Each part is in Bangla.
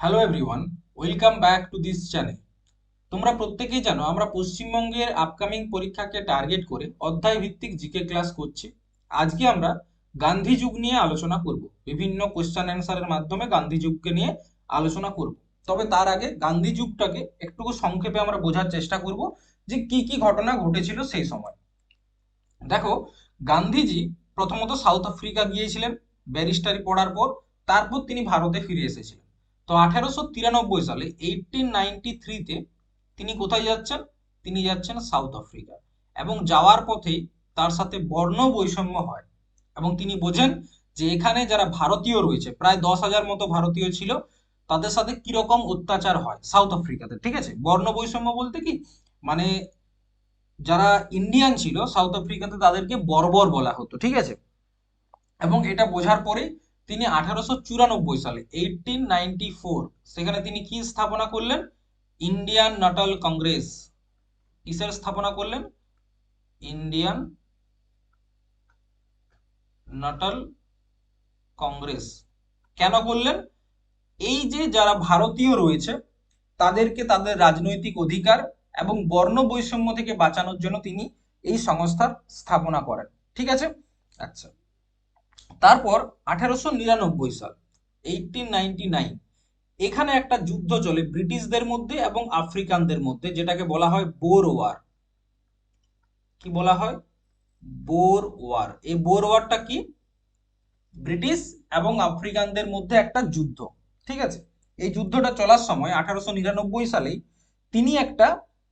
Hello everyone, welcome back to this channel. তোমরা প্রত্যেকেই জানো আমরা পশ্চিমবঙ্গের আপকামিং পরীক্ষাকে টার্গেট করে অধ্যায় ভিত্তিক জিকে ক্লাস করছি। আজকে আমরা গান্ধী যুগ নিয়ে আলোচনা করব, বিভিন্ন কোশ্চেন অ্যান্সারের মাধ্যমে গান্ধী যুগকে নিয়ে আলোচনা করব। তবে তার আগে গান্ধী যুগটাকে একটু সংক্ষেপে আমরা বোঝার চেষ্টা করব যে কি কি ঘটনা ঘটেছিল সেই সময়। দেখো, গান্ধীজি প্রথমত সাউথ আফ্রিকা গিয়েছিলেন ব্যারিস্টারি পড়ার পর। তারপর তিনি ভারতে ফিরে এসেছিলেন। তো 1893 সালে 1893-তে তিনি কোথায় যাচ্ছেন? তিনি যাচ্ছেন সাউথ আফ্রিকা। এবং যাওয়ার পথেই তার সাথে বর্ণ বৈষম্য হয় এবং তিনি বোঝেন যে এখানে যারা ভারতীয় রয়েছে, প্রায় 10,000 মতো ভারতীয় ছিল, তাদের সাথে কিরকম অত্যাচার হয় সাউথ আফ্রিকাতে। ঠিক আছে, বর্ণ বৈষম্য বলতে কি, মানে যারা ইন্ডিয়ান ছিল সাউথ আফ্রিকাতে তাদেরকে বর্বর বলা হতো। ঠিক আছে, এবং এটা বোঝার পরে তিনি 1894 সালে 1894 সেখানে তিনি কি স্থাপনা করলেন? Indian national Congress. কিসের স্থাপনা করলেন? Indian national Congress. কেন করলেন? এই যে যারা ভারতীয় রয়েছে তাদেরকে তাদের রাজনৈতিক অধিকার এবং বর্ণ বৈষম্য থেকে বাঁচানোর জন্য তিনি এই সংস্থার স্থাপনা করেন। ঠিক আছে, আচ্ছা। তারপর 1899 সাল 1899 এখানে একটা যুদ্ধ চলে ব্রিটিশদের মধ্যে এবং আফ্রিকানদের মধ্যে, যেটাকে বলা হয় বোর ওয়ার। কি বলা হয়? Boer war. এই বোর ওয়ারটা কি? ব্রিটিশ এবং আফ্রিকানদের মধ্যে একটা যুদ্ধ। ঠিক আছে, এই যুদ্ধটা চলার সময় 1899 সালেই তিনি একটা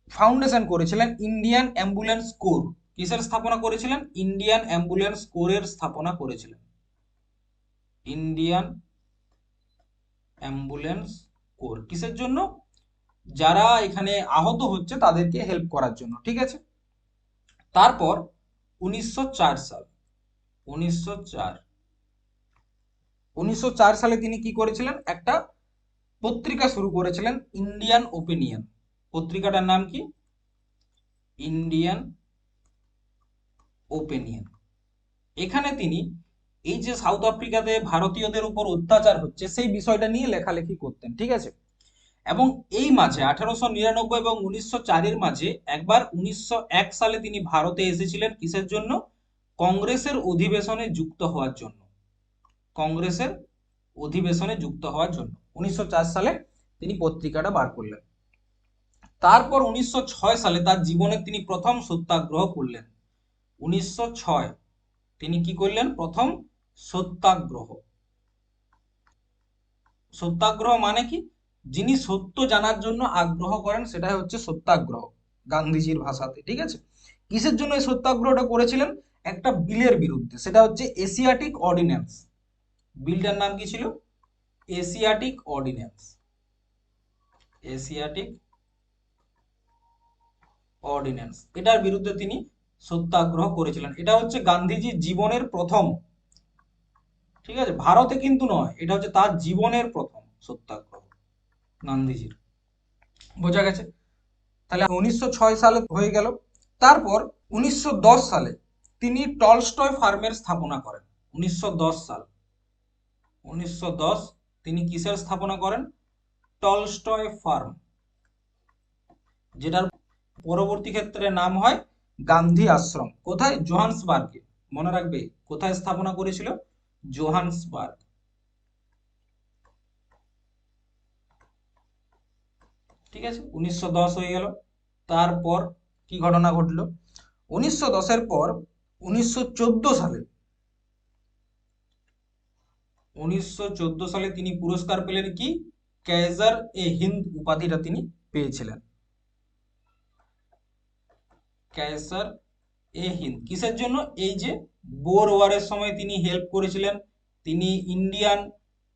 ফাউন্ডেশন করেছিলেন, ইন্ডিয়ান অ্যাম্বুলেন্স কোর। কিসের স্থাপনা করেছিলেন? ইন্ডিয়ান অ্যাম্বুলেন্স কোরের স্থাপনা করেছিলেন। ইন্ডিয়ান অ্যাম্বুলেন্স কোর কিসের জন্য? যারা এখানে আহত হচ্ছে তাদেরকে হেল্প করার জন্য। ঠিক আছে, তারপর 1904 সাল, 1904 1904 সালে তিনি কি করেছিলেন? একটা পত্রিকা শুরু করেছিলেন, ইন্ডিয়ান ওপিনিয়ন। পত্রিকাটার নাম কি? Indian opinion. এখানে তিনি এই যে সাউথ আফ্রিকাতে ভারতীয়দের উপর অত্যাচার হচ্ছে সেই বিষয়টা নিয়ে লেখালেখি করতেন। ঠিক আছে, এবং এই মাঝে 1899 এবং 1904-এর মাঝে একবার 1901 সালে তিনি ভারতে এসেছিলেন। কিসের জন্য? কংগ্রেসের অধিবেশনে যুক্ত হওয়ার জন্য। কংগ্রেসের অধিবেশনে যুক্ত হওয়ার জন্য 1904 সালে তিনি পত্রিকাটা বার করলেন। তারপর 1906 সালে তার জীবনে তিনি প্রথম সত্যাগ্রহ করলেন। 1906 তিনি কি করলেন? প্রথম সত্যাগ্রহ। সত্যাগ্রহ মানে কি? যিনি সত্য জানার জন্য আগ্রহ করেন সেটাই হচ্ছে সত্যাগ্রহ গান্ধীজির ভাষাতে। ঠিক আছে, কিসের জন্য এই সত্যাগ্রহটা করেছিলেন? একটা বিলের বিরুদ্ধে, সেটা হচ্ছে এশিয়াটিক অর্ডিন্যান্স। বিলটার নাম কি ছিল? Asiatic ordinance. এশিয়াটিক অর্ডিন্যান্স, এটার বিরুদ্ধে তিনি সত্যাগ্রহ করেছিলেন। এটা হচ্ছে গান্ধীজির জীবনের প্রথম, ঠিক আছে, ভারতে কিন্তু নয়, এটা হচ্ছে তার জীবনের প্রথম সত্যাগ্রহ গান্ধীজির। বোঝা গেছে? তাহলে 1906 সালে হয়ে গেল। তারপর 1910 সালে তিনি টলস্টয় ফার্মের স্থাপনা করেন। 1910 সাল, 1910 তিনি কিসের স্থাপনা করেন? টলস্টয় ফার্ম, যেটার পরবর্তী ক্ষেত্রে নাম হয় গান্ধী আশ্রম। কোথায়? জোহান্সবার্গে। মনে রাখবে কোথায় স্থাপনা করেছিল? জোহান্সবার্গ। ঠিক আছে, 1910 হয়ে গেল। তারপর কি ঘটনা ঘটলো? 1910-এর পর 1914 সালে, 1914 সালে তিনি পুরস্কার পেলেন কি? কাইজার এ হিন্দ উপাধিটা তিনি পেয়েছিলেন। কাইজার এ হিন্দ কিসের জন্য? এই যে বোর ওয়ারের সময় তিনি হেল্প করেছিলেন, তিনি ইন্ডিয়ান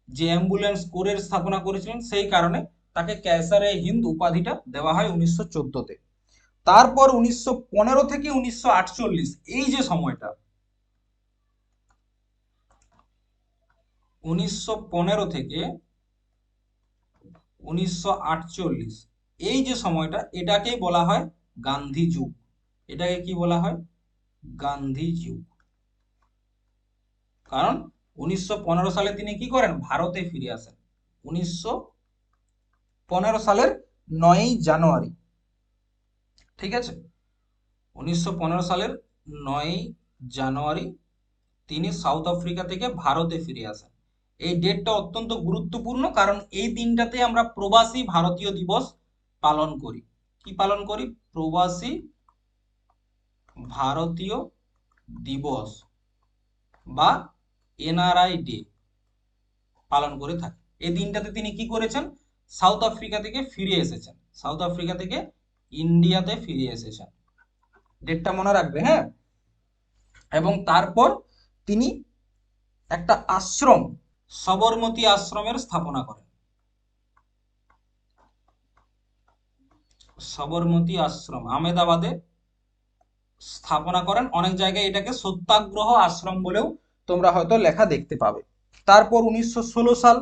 যে অ্যাম্বুলেন্স কোরের স্থাপনা করেছিলেন, সেই কারণে তাকে কাইজার এ হিন্দ উপাধিটা দেওয়া হয় 1914-তে। তারপর 1915 থেকে 1948 এই যে সময়টা, 1915 থেকে 1948 এই যে সময়টা, এটাকেই বলা হয় গান্ধী যুগ। এটাকে কি বলা হয়? গান্ধী যুগ। কারণ 1915 সালে তিনি কি করেন? ভারতে ফিরে আসেন। 1915 সালের 9ই জানুয়ারি, ঠিক আছে, 1915 সালের 9ই জানুয়ারি তিনি সাউথ আফ্রিকা থেকে ভারতে ফিরে আসেন। এই ডেটটা অত্যন্ত গুরুত্বপূর্ণ, কারণ এই দিনটাতে আমরা প্রবাসী ভারতীয় দিবস পালন করি। কি পালন করি? প্রবাসী ভারতীয় দিবস বা এনআরআই ডে পালন করে থাকি। এই দিনটাতে তিনি কি করেছেন? সাউথ আফ্রিকা থেকে ফিরে এসেছেন, সাউথ আফ্রিকা থেকে ইন্ডিয়াতে ফিরে এসেছেন। ডেটটা মনে রাখবে, হ্যাঁ। এবং তারপর তিনি একটা আশ্রম, সবরমতী আশ্রমের স্থাপনা করেন। সবরমতী আশ্রম আহমেদাবাদে স্থাপনা করেন। অনেক জায়গায় এটাকে সত্যাগ্রহ আশ্রম বলেও তোমরা হয়তো লেখা দেখতে পাবে। তারপর 1916 সাল,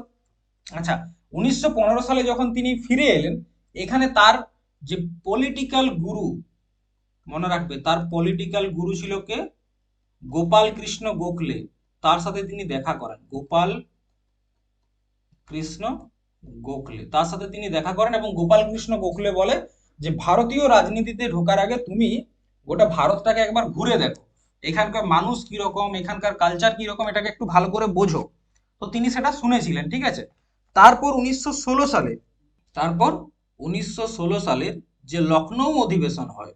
আচ্ছা 1915 সালে যখন তিনি ফিরে এলেন, এখানে তার যে পলিটিক্যাল গুরু, মনে রাখবে তার পলিটিক্যাল গুরু ছিল কে? গোপাল কৃষ্ণ গোখলে। তার সাথে তিনি দেখা করেন, গোপাল কৃষ্ণ গোখলে, তার সাথে তিনি দেখা করেন এবং গোপাল কৃষ্ণ গোখলে বলে যে ভারতীয় রাজনীতিতে ঢোকার আগে তুমি গোটা ভারতটাকে একবার ঘুরে দেখো, এখানকার মানুষ কিরকম, এখানকার কালচার কিরকম, এটাকে একটু ভালো করে বোঝো। তো তিনি সেটা শুনেছিলেন, ঠিক আছে। তারপর 1916 সালে, তারপর 1916 সালের যে লখনৌ অধিবেশন হয়,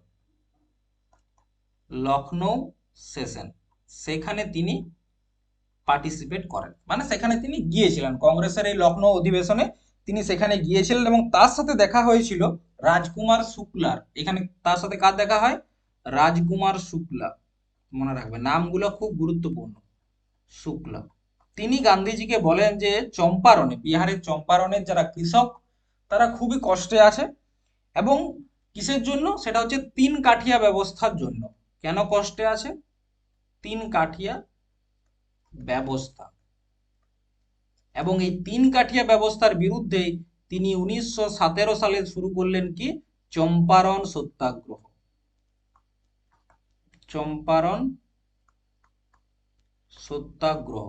লখনৌ সেশন, সেখানে তিনি পার্টিসিপেট করেন, মানে সেখানে তিনি গিয়েছিলেন কংগ্রেসের এই লখনৌ অধিবেশনে, তিনি সেখানে গিয়েছিলেন এবং তার সাথে দেখা হয়েছিল রাজকুমার শুক্লার। এখানে তার সাথে কার দেখা হয়? রাজকুমার শুক্লা, মনে রাখবে নামগুলো খুব গুরুত্বপূর্ণ। শুক্লা, তিনি গান্ধীজিকে বলেন যে চম্পারণে, বিহারের চম্পারণের যারা কৃষক তারা খুবই কষ্টে আছে, এবং কিসের জন্য? সেটা হচ্ছে তিন কাঠিয়া ব্যবস্থার জন্য। কেন কষ্টে আছে? তিন কাঠিয়া ব্যবস্থা। এবং এই তিন কাঠিয়া ব্যবস্থার বিরুদ্ধে তিনি 1917 সালে শুরু করলেন কি? চম্পারণ সত্যাগ্রহ। চম্পারণ সত্যাগ্রহ,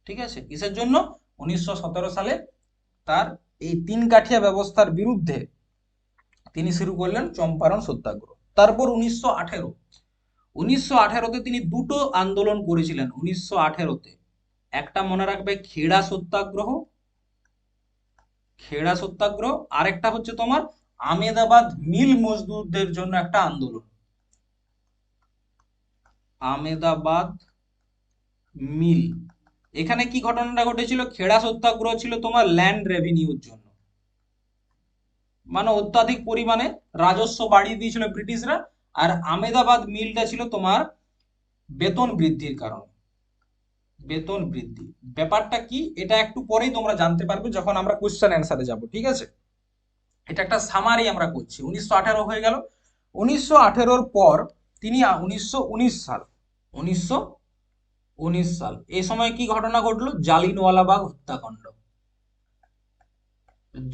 ঠিক আছে। কিসের জন্য? 1917 সালে তার এই তিন কাঠিয়া ব্যবস্থার বিরুদ্ধে তিনি শুরু করলেন চম্পারণ সত্যাগ্রহ। তারপর 1918তে তিনি দুটো আন্দোলন করেছিলেন 1918তে। একটা মনে রাখবে খেড়া সত্যাগ্রহ, খেড়া সত্যাগ্রহ, আরেকটা হচ্ছে তোমার আমেদাবাদ মিল মজদুরদের জন্য একটা আন্দোলন, আমেদাবাদ মিল। এখানে কি ঘটনাটা ঘটেছিল? খেড়া সত্যাগ্রহ ছিল তোমার ল্যান্ড রেভিনিউর জন্য, মানে অত্যাধিক পরিমাণে রাজস্ব বাড়িয়ে দিয়েছিল ব্রিটিশরা। আর আমেদাবাদ মিলটা ছিল তোমার বেতন বৃদ্ধির কারণে, বেতন বৃদ্ধি। ব্যাপারটা কি এটা একটু পরেই তোমরা জানতে পারবে যখন আমরা কোশ্চেন অ্যান্সারে যাব, ঠিক আছে। এটা একটা সামারি আমরা করছি। 1918 হয়ে গেল। 1918-র পর তিনি 1919 সাল, এই সময় কি ঘটনা ঘটলো? জালিনওয়ালাবাগ হত্যাকাণ্ড,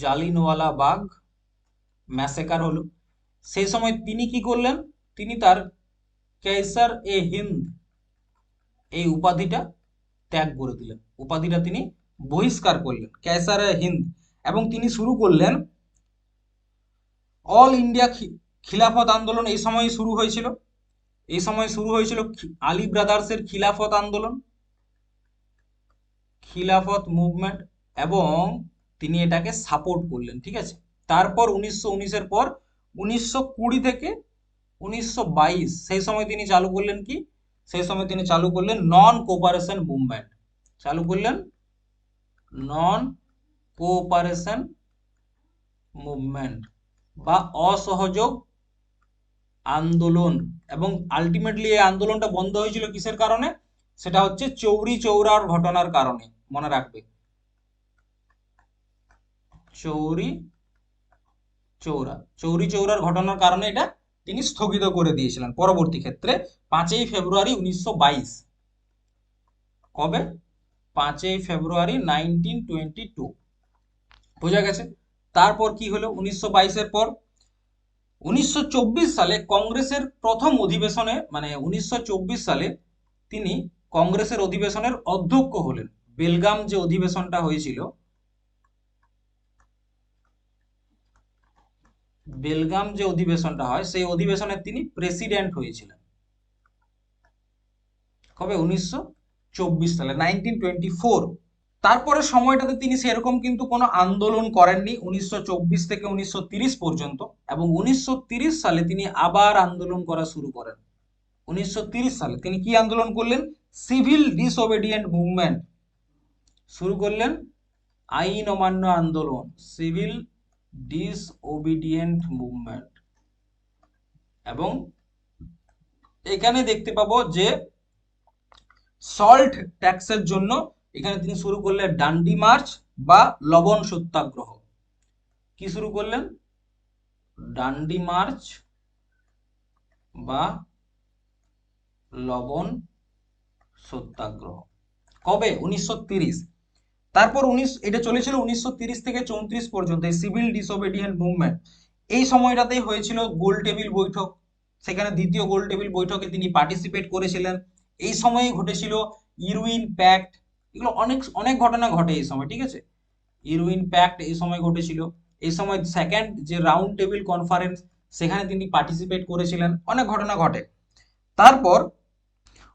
জালিনওয়ালাবাগ ম্যাসেকার হলো। সেই সময় তিনি কি করলেন? তিনি তার কেসার এ হিন্দ এই উপাধিটা ত্যাগ করে দিলেন, উপাধিটা তিনি বহিষ্কার করলেন, কেসার এ হিন্দ। এবং তিনি শুরু করলেন অল ইন্ডিয়া খিলাফত আন্দোলন। এই সময় শুরু হয়েছিল, এই সময় শুরু হয়েছিল আলী ব্রাদার্সের খিলাফত আন্দোলন, খিলাফত মুভমেন্ট, এবং তিনি এটাকে সাপোর্ট করলেন, ঠিক আছে। তারপর 1919-এর পর 1920 থেকে 1922 সেই সময় তিনি চালু করলেন কি? সেই সময় তিনি চালু করলেন নন কোঅপারেশন মুভমেন্ট, চালু করলেন নন কোঅপারেশন মুভমেন্ট বা অসহযোগ আন্দোলন। এবং আলটিমেটলি এই আন্দোলনটা বন্ধ হয়েছিল কিসের কারণে? সেটা হচ্ছে চৌরি চৌরার ঘটনার কারণে, মনে রাখবে চৌরি চৌরা, চৌরি চৌরার ঘটনার কারণে এটা তিনি স্থগিত করে দিয়েছিলেন পরবর্তী ক্ষেত্রে 5ই ফেব্রুয়ারি 1922। কবে? 5ই ফেব্রুয়ারি 1922, বোঝা গেছে। তারপর কি হলো 1922-এর পর? 1924 সালে কংগ্রেসের প্রথম অধিবেশনে, মানে 1924 সালে তিনি কংগ্রেসের অধিবেশনের অধ্যক্ষ হলেন। বেলগাম যে অধিবেশনটা হয়েছিল, বেলগাম যে অধিবেশনটা হয় সেই অধিবেশনে তিনি প্রেসিডেন্ট হয়েছিলেন। কবে? 1924 সালে, 1924। তারপরে সময়টাতে তিনি সেরকম কিন্তু কোনো আন্দোলন করেননি 1924 থেকে 1930 পর্যন্ত, এবং 1930 সালে তিনি আবার আন্দোলন করা শুরু করেন। 1930 সালে তিনি কি আন্দোলন করলেন? সিভিল ডিসওবিডিয়েন্ট মুভমেন্ট শুরু করলেন, আইন অমান্য আন্দোলন, সিভিল ডিসওবিডিয়েন্ট মুভমেন্ট। এবং এখানে দেখতে পাবো যে সল্ট ট্যাক্সের জন্য এখানে তিনি শুরু করলেন ডান্ডি মার্চ বা লবণ সত্যাগ্রহ। কি শুরু করলেন? ডান্ডি মার্চ বা লবণ সত্যাগ্রহ। কবে? 1930। তারপর এটা চলেছিল 1930 থেকে 34 পর্যন্ত, এই সিভিল ডিসওবিডিয়েন্ট মুভমেন্ট। এই সময়টাতেই হয়েছিল গোল টেবিল বৈঠক, সেখানে দ্বিতীয় গোল টেবিল বৈঠকে তিনি পার্টিসিপেট করেছিলেন। এই সময়ে ঘটেছিল ইরউইন প্যাক্ট, এগুলো অনেক অনেক ঘটনা ঘটে এই সময়, ঠিক আছে। ইরউইন প্যাক্ট এই সময় ঘটেছিল। এই সময় সেকেন্ড যে রাউন্ড টেবিল কনফারেন্স, সেখানে তিনি পার্টিসিপেট করেছিলেন, অনেক ঘটনা ঘটে। তারপর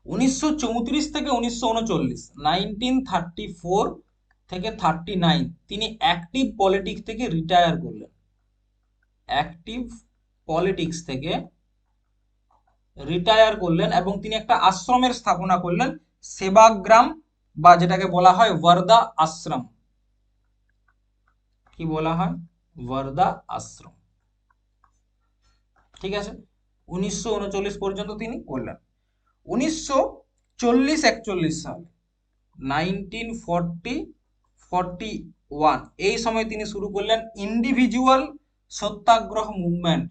1934 থেকে 1939, 1934 থেকে 39 তিনি অ্যাক্টিভ পলিটিক্স থেকে রিটায়ার করলেন। অ্যাক্টিভ পলিটিক্স থেকে রিটায়ার করলেন এবং তিনি একটা আশ্রমের স্থাপনা করলেন, সেবাগ্রাম, বা যেটাকে বলা হয় ওয়ার্দা আশ্রম। কি বলা হয়? ওয়ার্দা আশ্রম, ঠিক আছে। 1939 পর্যন্ত তিনি করলেন। 1940-41 সাল, 1941, এই সময় তিনি শুরু করলেন ইন্ডিভিজুয়াল সত্যাগ্রহ মুভমেন্ট।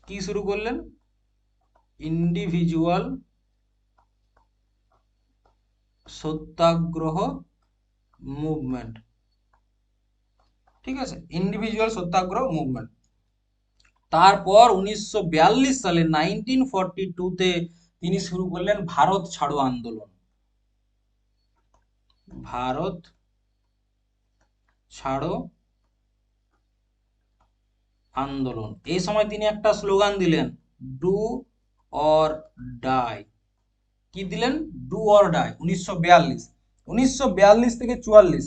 কি শুরু করলেন? ইন্ডিভিজুয়াল সত্যাগ্রহ মুভমেন্ট, ঠিক আছে, ইন্ডিভিজুয়াল সত্যাগ্রহ মুভমেন্ট। তারপর 1942 সালে, 1942-তে তিনি শুরু করলেন ভারত ছাড়ো আন্দোলন। ভারত ছাড়ো আন্দোলন। এই সময় তিনি একটা স্লোগান দিলেন, ডু অর ডাই। কি দিলেন? Do or die. 1942 থেকে 44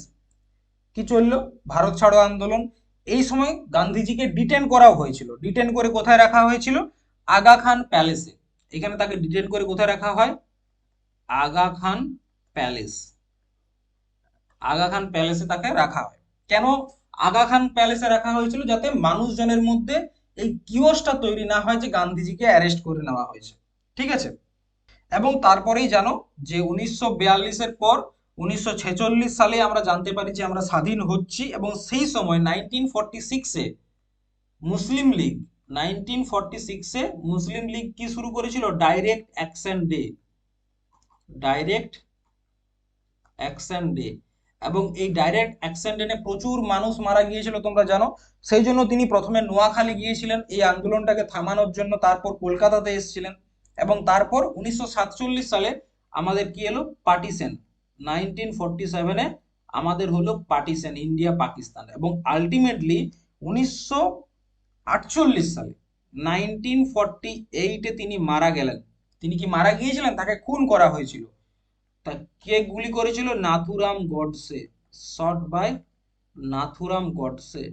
কি চললো? ভারত ছাড়ো আন্দোলন। এই সময় গান্ধীজিকে ডিটেন করাও হয়েছিল। ডিটেন করে কোথায় রাখা হয়েছিল? আগা খান প্যালেসে। এখানে তাকে ডিটেন করে কোথায় রাখা হয়? আগা খান প্যালেস। আগা খান প্যালেসে তাকে রাখা হয়। কেন আগা খান প্যালেসে রাখা হয়েছিল? যাতে মানুষজনের মধ্যে এই কিওসটা তৈরি না হয় যে গান্ধীজিকে অ্যারেস্ট করে নেওয়া হয়েছে, ঠিক আছে। এবং তারপরেই জানো যে 1942-এর পর 1946 সালে আমরা জানতে পারি যে আমরা স্বাধীন হচ্ছি, এবং সেই সময় 1946-এ মুসলিম লীগ, 1946-এ মুসলিম লীগ কি শুরু করেছিল? Direct action day. Direct action day. এবং এই ডাইরেক্ট অ্যাকশন ডে প্রচুর মানুষ মারা গিয়েছিল, তোমরা জানো। সেই জন্য তিনি প্রথমে নোয়াখালী গিয়েছিলেন এই আন্দোলনটাকে থামানোর জন্য, তারপর কলকাতাতে এসেছিলেন, এবং তারপর 1947 সালে আমাদের কি এলো? পার্টিশন। 1947-এ আমাদের হলো পার্টিশন, ইন্ডিয়া পাকিস্তান। এবং আলটিমেটলি 1948 সালে, 1948-এ তিনি মারা গেলেন। তিনি কি মারা গিয়েছিলেন? তাকে খুন করা হয়েছিল। তা কে গুলি করেছিল? নাথুরাম গডসে। শট বাই নাথুরাম গডসে,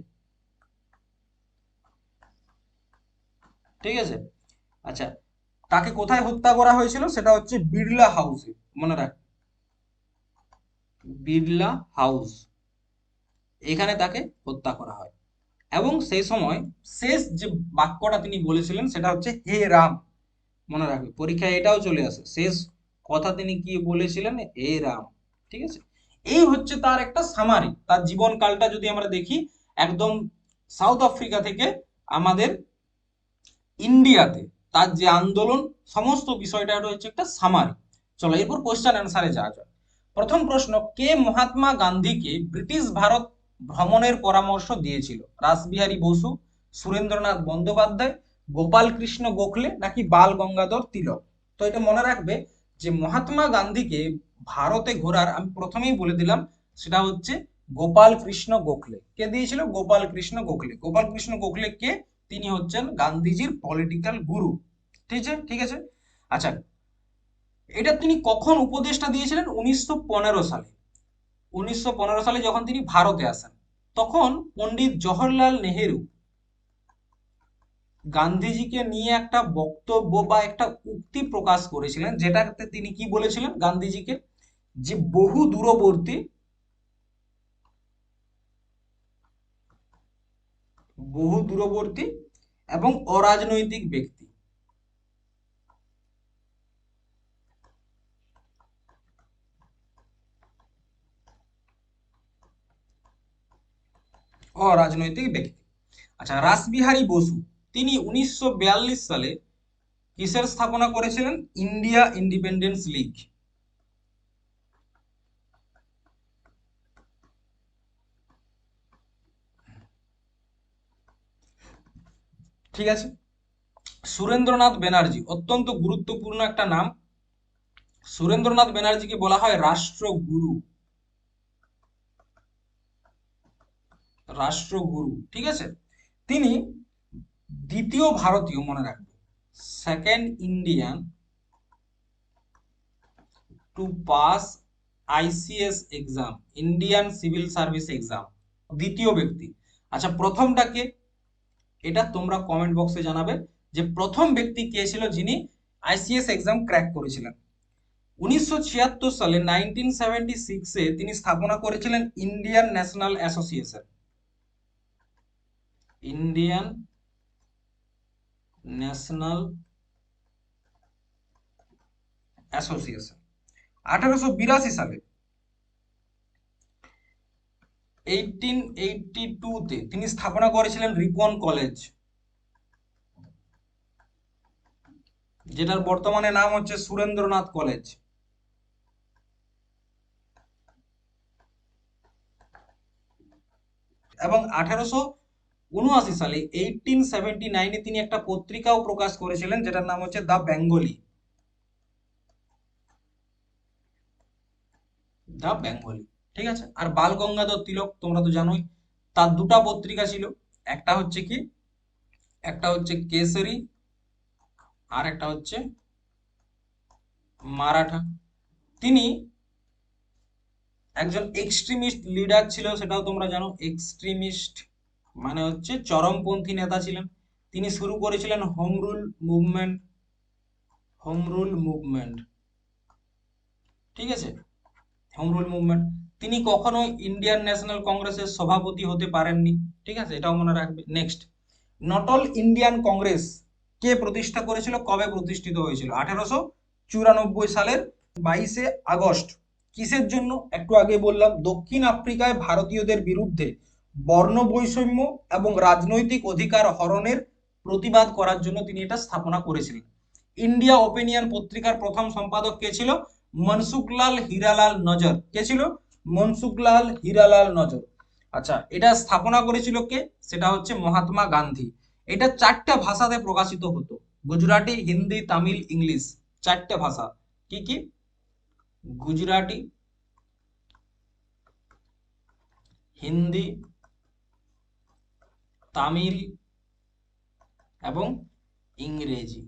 ঠিক আছে। আচ্ছা, তাকে কোথায় হত্যা করা হয়েছিল? সেটা হচ্ছে বিড়লা হাউসে, মনে রাখ, বিড়লা হাউস, এখানে তাকে হত্যা করা হয়। এবং সেই সময় শেষ যে বাক্যটা তিনি বলেছিলেন সেটা হচ্ছে হে রাম। মনে রাখবে, পরীক্ষায় এটাও চলে আসে, শেষ কথা তিনি কি বলেছিলেন? হে রাম, ঠিক আছে। এই হচ্ছে তার একটা সামারি, তার জীবনকালটা যদি আমরা দেখি, একদম সাউথ আফ্রিকা থেকে আমাদের ইন্ডিয়াতে তার যে আন্দোলন, সমস্ত বিষয়টা রয়েছে একটা সামারি। চলো এরপর কোশ্চেন অ্যান্সারে যাওয়া যাক। প্রথম প্রশ্ন, কে মহাত্মা গান্ধীকে ব্রিটিশ ভারত ভ্রমণের পরামর্শ দিয়েছিল? রাসবিহারী বসু, সুরেন্দ্রনাথ বন্দ্যোপাধ্যায়, গোপাল কৃষ্ণ গোখলে, নাকি বাল গঙ্গাধর তিলক? তো এটা মনে রাখবে যে মহাত্মা গান্ধীকে ভারতে ঘোরার, আমি প্রথমেই বলে দিলাম, সেটা হচ্ছে গোপাল কৃষ্ণ গোখলে। কে দিয়েছিল? গোপাল কৃষ্ণ গোখলে। গোপাল কৃষ্ণ গোখলে কে? তিনি হচ্ছেন গান্ধীজির পলিটিক্যাল গুরু। ঠিক আছে, ঠিক আছে। আচ্ছা, এটা তিনি কখন উপদেশটা দিয়েছিলেন? 1915 সালে। 1915 সালে যখন তিনি ভারতে আসেন, তখন পণ্ডিত জওহরলাল নেহেরু গান্ধীজিকে নিয়ে একটা বক্তব্য বা একটা উক্তি প্রকাশ করেছিলেন, যেটাতে তিনি কি বলেছিলেন গান্ধীজিকে? যে বহু দূরবর্তী এবং অরাজনৈতিক ব্যক্তি। অরাজনৈতিক ব্যক্তি। আচ্ছা, রাসবিহারী বসু, তিনি 1942 সালে কিসের স্থাপনা করেছিলেন? India independence League. ঠিক আছে। সুরেন্দ্রনাথ ব্যানার্জি, অত্যন্ত গুরুত্বপূর্ণ একটা নাম। সুরেন্দ্রনাথ ব্যানার্জিকে বলা হয় রাষ্ট্রগুরু। রাষ্ট্রগুরু, ঠিক আছে। তিনি দ্বিতীয় ভারতীয়, মনে রাখবে, second Indian to pass ICS exam, Indian civil service exam. দ্বিতীয় ব্যক্তি। আচ্ছা, প্রথমটাকে, এটা তোমরা কমেন্ট বক্সে জানাবে যে প্রথম ব্যক্তি কে ছিল যিনি আইসিএস এক্সাম ক্র্যাক করেছিলেন। 1976 সালে 1976-এ তিনি স্থাপনা করেছিলেন Indian national association. Indian national association. 1882 সালে 1882-তে তিনি স্থাপনা করেছিলেন রিপন কলেজ, যেটার বর্তমানে নাম হচ্ছে সুরেন্দ্রনাথ কলেজ। এবং 1879 সালে 1879-এ তিনি একটা পত্রিকাও প্রকাশ করেছিলেন, যেটার নাম হচ্ছে দ্য বেঙ্গলি। দ্য বেঙ্গলি, ঠিক আছে। আর বাল গঙ্গাধর তিলক, তোমরা তো জানোই, তার দুটা পত্রিকা ছিল। একটা হচ্ছে কি, একটা হচ্ছে কেসরি, আর একটা হচ্ছে মারাঠা। তিনি একজন এক্সট্রিমিস্ট লিডার ছিল, সেটাও তোমরা জানো। এক্সট্রিমিস্ট মানে হচ্ছে চরমপন্থী নেতা ছিলেন। তিনি শুরু করেছিলেন home rule movement. Home rule movement, ঠিক আছে। Home rule movement. তিনি কখনোই ইন্ডিয়ান ন্যাশনাল কংগ্রেসের সভাপতি হতে পারেননি, ঠিক আছে, এটাও মনে রাখবে। Next, not all Indian Congress কে প্রতিষ্ঠা করেছিল? কবে প্রতিষ্ঠিত হয়েছিল? 1894 সালের 22শে আগস্ট। কিসের জন্য? একটু আগে বললাম, দক্ষিণ আফ্রিকায় ভারতীয়দের বিরুদ্ধে বর্ণ বৈষম্য এবং রাজনৈতিক অধিকার হরণের প্রতিবাদ করার জন্য তিনি এটা স্থাপনা করেছিলেন। ইন্ডিয়া ওপিনিয়ন পত্রিকার প্রথম সম্পাদক কে ছিল? মনসুখলাল হীরালাল নজর। কে ছিল? মনসুখলাল হীরালাল নজর। আচ্ছা, এটা স্থাপনা করেছিল কে? সেটা হচ্ছে মহাত্মা গান্ধী। এটা 4টে ভাষাতে প্রকাশিত হতো: গুজরাটি, হিন্দি, তামিল, ইংলিশ। 4টে ভাষা। কি কি? গুজরাটি, হিন্দি, তামিল এবং ইংরেজি।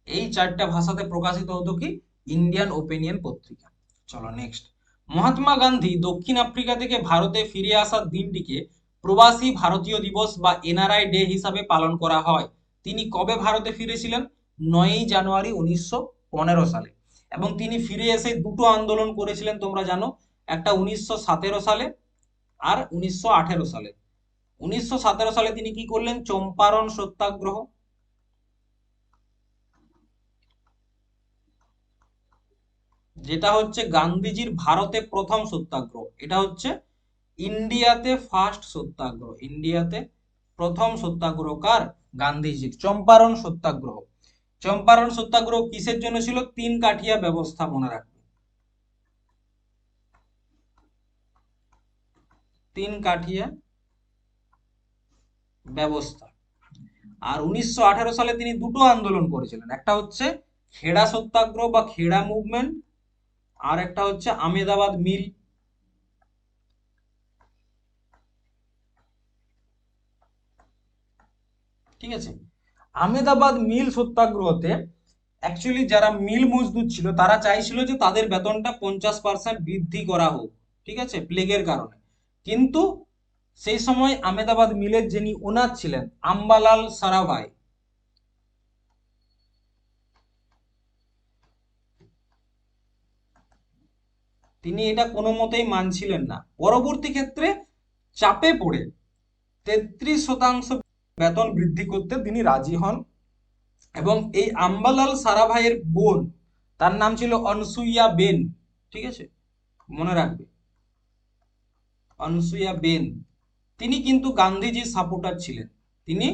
এই 4টে ভাষাতে প্রকাশিত হতো কি? ইন্ডিয়ান ওপিনিয়ন পত্রিকা। চলো নেক্সট। মহাত্মা গান্ধী দক্ষিণ আফ্রিকা থেকে ভারতে ফিরে আসার দিনটিকে প্রবাসী ভারতীয় দিবস বা এনআরআই ডে হিসাবে পালন করা হয়। তিনি কবে ভারতে ফিরেছিলেন? 9ই জানুয়ারি 1915 সালে। এবং তিনি ফিরে এসে দুটো আন্দোলন করেছিলেন, তোমরা জানো। একটা 1917 সালে, আর 1918 সালে। 1917 সালে তিনি কি করলেন? চম্পারণ সত্যাগ্রহ। যেটা হচ্ছে গান্ধীজির ভারতে প্রথম সত্যাগ্রহ। এটা হচ্ছে ইন্ডিয়াতে ফার্স্ট সত্যাগ্রহ। ইন্ডিয়াতে প্রথম সত্যাগ্রহ কার? গান্ধীজির। চম্পারণ সত্যাগ্রহ। চম্পারণ সত্যাগ্রহ কিসের জন্য ছিল? 3 কাঠিয়া ব্যবস্থা, মনে রাখবে। 3 কাঠিয়া ব্যবস্থা। আর 1918 সালে তিনি দুটো আন্দোলন করেছিলেন। একটা হচ্ছে খেড়া সত্যাগ্রহ বা খেড়া মুভমেন্ট, আর একটা হচ্ছে আমেদাবাদ মিল। ঠিক আছে, আমেদাবাদ মিল সত্যাগ্রহতে অ্যাকচুয়ালি যারা মিল মজদুর ছিল তারা চাইছিল যে তাদের বেতনটা 50% বৃদ্ধি করা হোক, ঠিক আছে, প্লেগের কারণে। কিন্তু সেই সময় আমেদাবাদ মিলের যিনি ওনার ছিলেন আম্বালাল সারাভাই, তিনি এটা কোনো মতেই মানছিলেন না। পরবর্তী ক্ষেত্রে চাপে পড়ে 33% বেতন বৃদ্ধি করতে তিনি রাজি হন। এবং এই আম্বালাল সারাভাইয়ের বোন, তার নাম ছিল অনসুইয়া বেন, ঠিক আছে, মনে রাখবে, অনসুইয়া বেন। তিনি কিন্তু গান্ধীজির সাপোর্টার ছিলেন, তিনি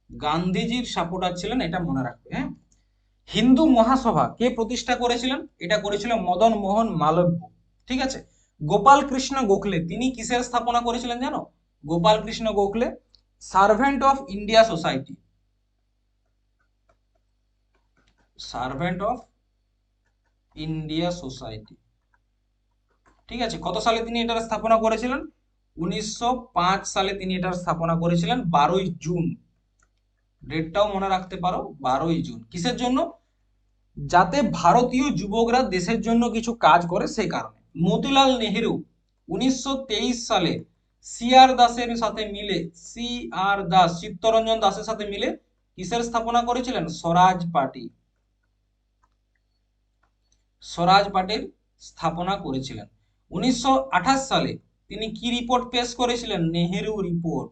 গান্ধীজির সাপোর্টার ছিলেন, এটা মনে রাখবে। হ্যাঁ, হিন্দু মহাসভা কে প্রতিষ্ঠা করেছিলেন? এটা করেছিল মদন মোহন মালব্য। ঠিক আছে, গোপাল কৃষ্ণ গোখলে তিনি কিসের স্থাপনা করেছিলেন জানো? Gopal Krishna Gokhale servant of India society, servant of India society. ঠিক আছে, কত সালে তিনি এটার স্থাপনা করেছিলেন? 1905 সালে তিনি এটার স্থাপনা করেছিলেন, 12ই জুন। ডেটটাও মনে রাখতে পারো, 12ই জুন। কিসের জন্য? যাতে ভারতীয় যুবকরা দেশের জন্য কিছু কাজ করে, সেই কারণে। মতিলাল নেহেরু 1923 সালে সিআর দাসের সাথে মিলে, সিআর দাস, চিত্তরঞ্জন দাসের সাথে মিলে কিসের স্থাপনা করেছিলেন? স্বরাজ পার্টি, স্বরাজ পার্টির স্থাপনা করেছিলেন। 1928 সালে তিনি কি রিপোর্ট পেশ করেছিলেন? নেহেরু রিপোর্ট,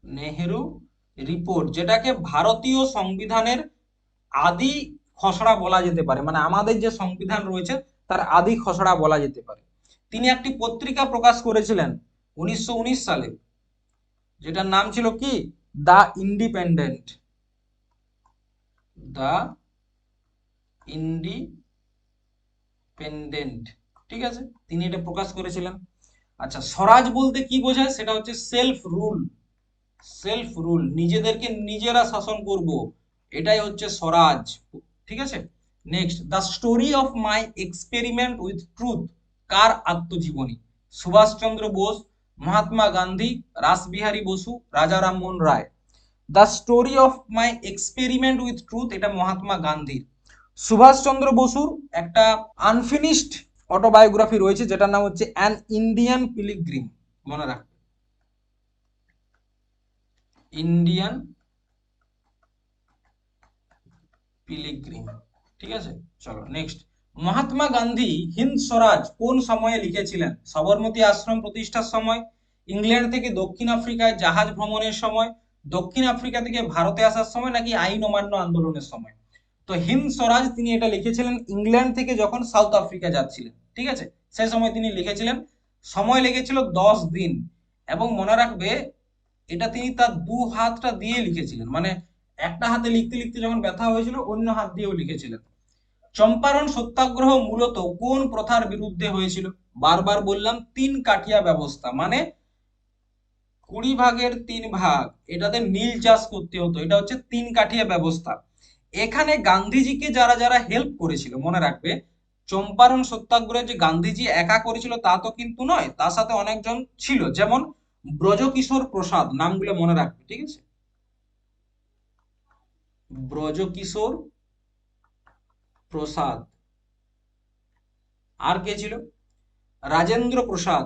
নেহেরু রিপোর্ট, যেটাকে ভারতীয় সংবিধানের আদি খসড়া বলা যেতে পারে, মানে আমাদের যে সংবিধান রয়েছে তার আদি খসড়া বলা যেতে পারে। তিনি একটি পত্রিকা প্রকাশ করেছিলেন 1919 সালে, যেটার নাম ছিল কি? The independent, the independent. ঠিক আছে, তিনি এটা প্রকাশ করেছিলেন। আচ্ছা, স্বরাজ বলতে কি বোঝায়? সেটা হচ্ছে সেলফ রুল, সেলফ রুল, নিজেদেরকে নিজেরা শাসন করব, এটাই হচ্ছে স্বরাজ। ঠিক আছে, next, the story of my experiment with truth কার আত্মজীবনী? Subhas Chandra Bose, Mahatma Gandhi, Rashbehari Bose, Raja Rammohan Roy. The story of my experiment with truth, এটা মহাত্মা গান্ধীর। সুভাষচন্দ্র বসুর একটা আনফিনিশড অটোবায়োগ্রাফি রয়েছে, যেটার নাম হচ্ছে অ্যান ইন্ডিয়ান পিলিগ্রিম, মনে রাখ, ইন্ডিয়ান পিলিগ্রিম। ঠিক আছে, চলো নেক্সট। মহাত্মা গান্ধী হিন্দ স্বরাজ কোন সময়ে লিখেছিলেন? সবরমতী আশ্রম প্রতিষ্ঠার সময়, ইংল্যান্ড থেকে দক্ষিণ আফ্রিকায় জাহাজ ভ্রমণের সময়, দক্ষিণ আফ্রিকা থেকে ভারতে আসার সময়, নাকি আইন অমান্য আন্দোলনের সময়? তো হিন্দ স্বরাজ তিনি এটা লিখেছিলেন ইংল্যান্ড থেকে যখন সাউথ আফ্রিকা যাচ্ছিলেন, ঠিক আছে, সেই সময় তিনি লিখেছিলেন। সময় লেগেছিল 10 দিন। এবং মনে রাখবে, এটা তিনি তার দু হাতটা দিয়ে লিখেছিলেন, মানে একটা হাতে লিখতে লিখতে যখন ব্যথা হয়েছিল অন্য হাত দিয়েও লিখেছিলেন। চম্পারণ সত্যাগ্রহ মূলত কোন প্রথার বিরুদ্ধে হয়েছিল? বারবার বললাম, 3 কাঠিয়া ব্যবস্থা, মানে 20 ভাগের 3 ভাগ, এটাতে নীল চাষ করতে হতো, এটা হচ্ছে 3 কাঠিয়া ব্যবস্থা। এখানে গান্ধীজিকে যারা যারা হেল্প করেছিল, মনে রাখবে, চম্পারণ সত্যাগ্রহে যে গান্ধীজি একা করেছিল তা তো কিন্তু নয়, তার সাথে অনেকজন ছিল, যেমন ব্রজকিশোর প্রসাদ, নামগুলো মনে রাখবে, ঠিক আছে, ব্রজকিশোর প্রসাদ। আর কে ছিল? রাজেন্দ্র প্রসাদ,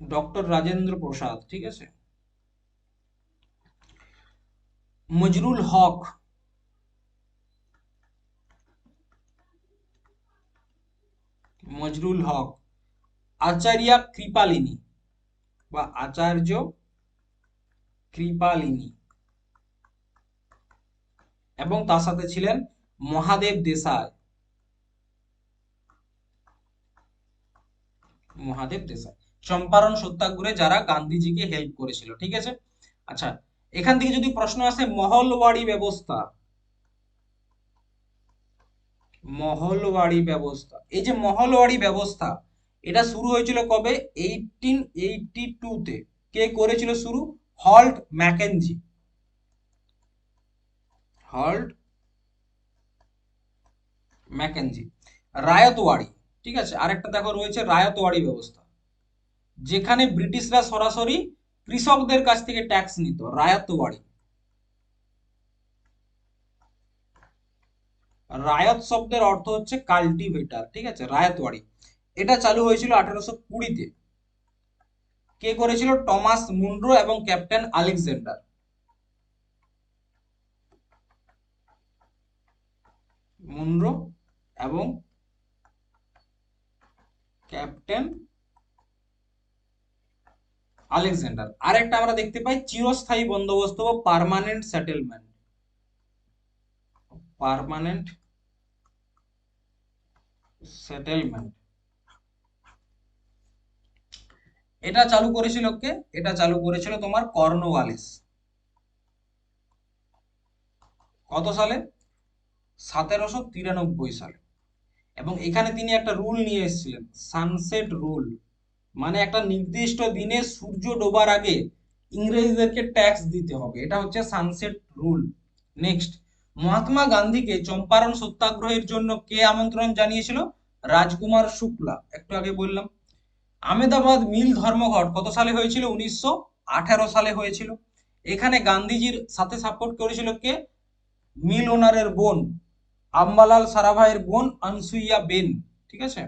ডক্টর রাজেন্দ্র প্রসাদ। ঠিক আছে, মজরুল হক, মজরুল হক, আচার্য কৃপালিনী বা আচার্য কৃপালিনী, এবং তার সাথে ছিলেন মহাদেব দেশাই, মহাদেব দেশাই। চম্পারণ সত্যাগ্রহে যারা গান্ধীজিকে হেল্প করেছিল। ঠিক আছে, আচ্ছা, এখান থেকে যদি প্রশ্ন আসে, মহলওয়াড়ি ব্যবস্থা, মহলওয়াড়ি ব্যবস্থা, এই যে মহলওয়াড়ি ব্যবস্থা, এটা শুরু হয়েছিল কবে? 1882 তে। কে করেছিল শুরু? Holt Mackenzie, Holt Mackenzie. Ryotwari, ঠিক আছে, আরেকটা দেখো রয়েছে রায়তওয়াড়ি ব্যবস্থা, যেখানে ব্রিটিশরা সরাসরি কৃষকদের কাছ থেকে ট্যাক্স নিত, রায়তওয়াড়ি। রায়ত শব্দের অর্থ হচ্ছে কাল্টিভেটার, ঠিক আছে, রায়তওয়াড়ি। এটা চালু হয়েছিল 1820-তে। কে করেছিল? টমাস মুনরো এবং ক্যাপ্টেন আলেকজান্ডার। মুনরো এবং ক্যাপ্টেন আলেকজান্ডার। আরেকটা আমরা দেখতে পাই চিরস্থায়ী বন্দোবস্ত বা পার্মানেন্ট সেটেলমেন্ট। পার্মানেন্ট সেটেলমেন্ট, এটা চালু করেছিল কে? এটা চালু করেছিল তোমার কর্নওয়ালিস। কত সালে? 1793 সালে। এবং এখানে তিনি একটা রুল নিয়ে এসেছিলেন, সানসেট রুল, মানে একটা নির্দিষ্ট দিনে সূর্য ডোবার আগে ইংরেজদেরকে ট্যাক্স দিতে হবে, এটা হচ্ছে সানসেট রুল। নেক্সট, মহাত্মা গান্ধীকে চম্পারণ সত্যাগ্রহের জন্য কে আমন্ত্রণ জানিয়েছিল? রাজকুমার শুক্লা, একটু আগে বললাম। আহমেদাবাদ মিল ধর্মঘট কত সালে হয়েছিল? 1918 সালে হয়েছিল। এখানে গান্ধীজির সাথে সাপোর্ট করেছিল কে? মিল ওনারের বোন, আম্বালাল সারাভাইয়ের বোন আনসুইয়া বেন, ঠিক আছে।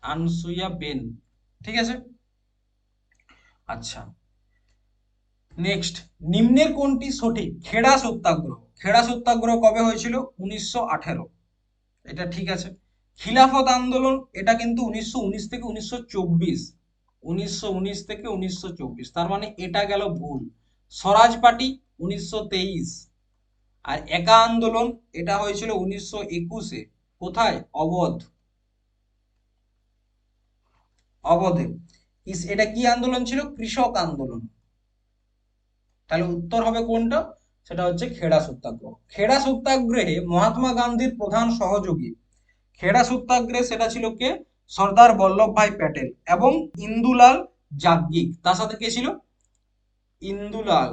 আনসুইয়া বেন, ঠিক আছে। আচ্ছা, নেক্সট, নিম্নের কোনটি সঠিক? খেড়া সত্যাগ্রহ, খেড়া সত্যাগ্রহ কবে হয়েছিল? 1918, এটা ঠিক আছে। খিলাফত আন্দোলন, এটা কিন্তু 1919 থেকে 1924, 1919 থেকে 1924, তার মানে এটা গেল ভুল। স্বরাজ পার্টি 1923, আর একা আন্দোলন এটা হয়েছিল 1921-এ। কোথায়? অবধ, অবধে। এটা কি আন্দোলন ছিল? কৃষক আন্দোলন। তাহলে উত্তর হবে কোনটা? সেটা হচ্ছে খেড়া সত্যাগ্রহ। খেড়া সত্যাগ্রহে মহাত্মা গান্ধীর প্রধান সহযোগী, খেড়া সত্যাগ্রহে সেটা ছিল কে? সর্দার বল্লভভাই প্যাটেল এবং ইন্দুলাল যাজ্ঞিক। তার সাথে কে ছিল? ইন্দুলাল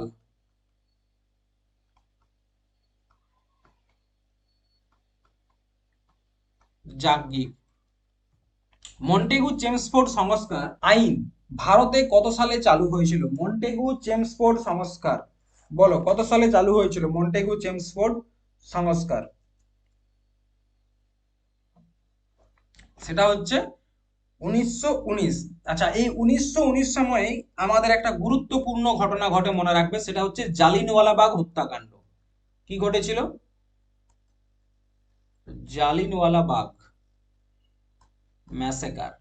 যাজ্ঞিক। মন্টেগু চেমসফোর্ড সংস্কার আইন ভারতে কত সালে চালু হয়েছিল? মন্টেগু চেমসফোর্ড সংস্কার, বলো কত সালে চালু হয়েছিল মন্টেগু চেমসফোর্ড সংস্কার? সেটা হচ্ছে 1919। আচ্ছা, এই 1919 সময়ে আমাদের একটা গুরুত্বপূর্ণ ঘটনা ঘটে, মনে রাখবে, সেটা হচ্ছে জালিনওয়ালাবাগ হত্যাকাণ্ড। কি ঘটেছিল? জালিনওয়ালাবাগ ম্যাসেকার।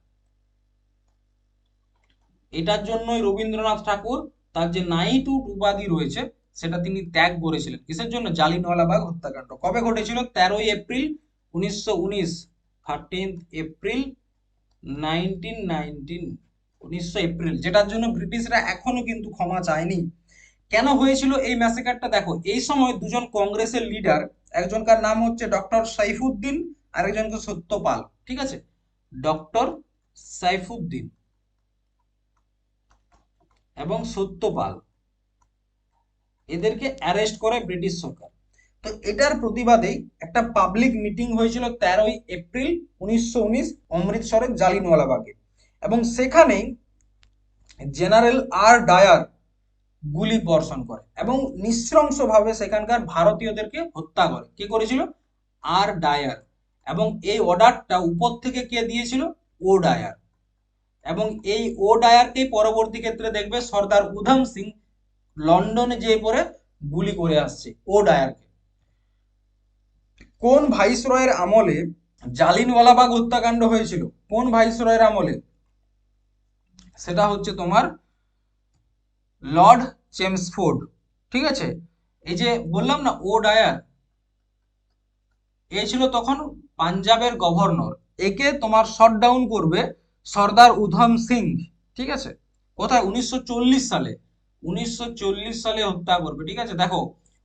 এটার জন্যই রবীন্দ্রনাথ ঠাকুর তার যে নাইটহুড উপাধি রয়েছে সেটা তিনি ত্যাগ করেছিলেন। কিসের জন্য? জালিনওয়ালাবাগ হত্যাকাণ্ড। কবে ঘটেছিল? 13 এপ্রিল 1919, 13 এপ্রিল 1919, 19 এপ্রিল, যেটার জন্য ব্রিটিশরা এখনো কিন্তু ক্ষমা চায়নি। কেন হয়েছিল এই ম্যাসেকারটা? দেখো, এই সময় দুজন কংগ্রেসের লিডার, একজনকার নাম হচ্ছে ডক্টর সাইফুদ্দিন, আরেকজনকে সত্যপাল, ঠিক আছে, ডক্টর সাইফুদ্দিন এবং সত্যপাল, এদেরকে অ্যারেস্ট করে ব্রিটিশ সরকার। তো এটার প্রতিবাদেই একটা পাবলিক মিটিং হয়েছিল 13 এপ্রিল 1919 অমৃতসরের জালিনওয়ালাবাগে, এবং সেখানেই জেনারেল আর ডায়ার গুলি বর্ষণ করে এবং নৃশংসভাবে সেখানকার ভারতীয়দেরকে হত্যা করে। কে করেছিল? আর ডায়ার। এবং এই অর্ডারটা উপর থেকে কে দিয়েছিল? ও ডায়ার। এবং এই ও ডায়ারকেই পরবর্তী ক্ষেত্রে দেখবে সর্দার উধম সিং লন্ডনে যেয়ে পরে গুলি করে আসছে ও ডায়ারকে। কোন ভাইসরয়ের আমলে জালিনওয়ালাবাগ হত্যাকাণ্ড হয়েছিল? কোন ভাইসরয়ের আমলে? সেটা হচ্ছে তোমার লর্ড চেমসফোর্ড, ঠিক আছে। এই যে বললাম না ও ডায়ার, এ ছিল তখন পাঞ্জাবের গভর্নর। একে তোমার শট ডাউন করবে সর্দার উধম সিং, ঠিক আছে। কোথায়? 1940 সালে, 1940 সালে হত্যা করবে, ঠিক আছে। দেখো,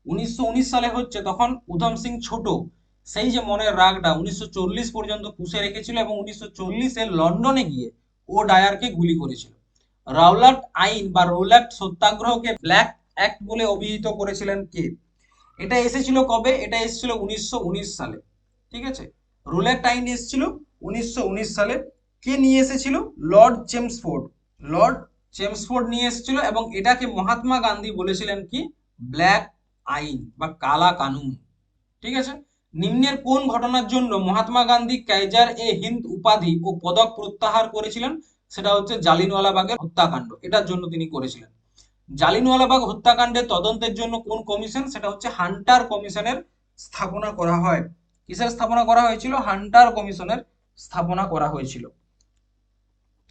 1919 সালে হচ্ছে, তখন উধম সিং ছোট, সেই যে মনের রাগটা 1940 পর্যন্ত পুষে রেখেছিল এবং 1940-এ লন্ডনে গিয়ে ও ডায়ারকে গুলি করেছিল। রাওলাট আইন বা রৌলাট সত্যাগ্রহকে ব্ল্যাক অ্যাক্ট বলে অভিহিত করেছিলেন কে? এটা এসেছিল কবে? এটা এসেছিল 1919 সালে। ঠিক আছে, রুল অ্যাক্ট আইন এসেছিল 1919 সালে। কে নিয়ে এসেছিল? Lord Chelmsford. লর্ড চেমসফোর্ড নিয়ে এসেছিল, এবং এটাকে মহাত্মা গান্ধী বলেছিলেন কি? ব্ল্যাক আইন বা কালা কানুন। ঠিক আছে, নিম্নের কোন ঘটনার জন্য মহাত্মা গান্ধী কাইজার এ হিন্দ উপাধি ও পদক প্রত্যাহার করেছিলেন? সেটা হচ্ছে জালিয়ানওয়ালাবাগের হত্যাকাণ্ড, এটার জন্য তিনি করেছিলেন। জালিয়ানওয়ালাবাগ হত্যাকাণ্ডের তদন্তের জন্য কোন কমিশন? সেটা হচ্ছে হান্টার কমিশনের স্থাপনা করা হয়। কিসের স্থাপনা করা হয়েছিল? হান্টার কমিশনের স্থাপনা করা হয়েছিল।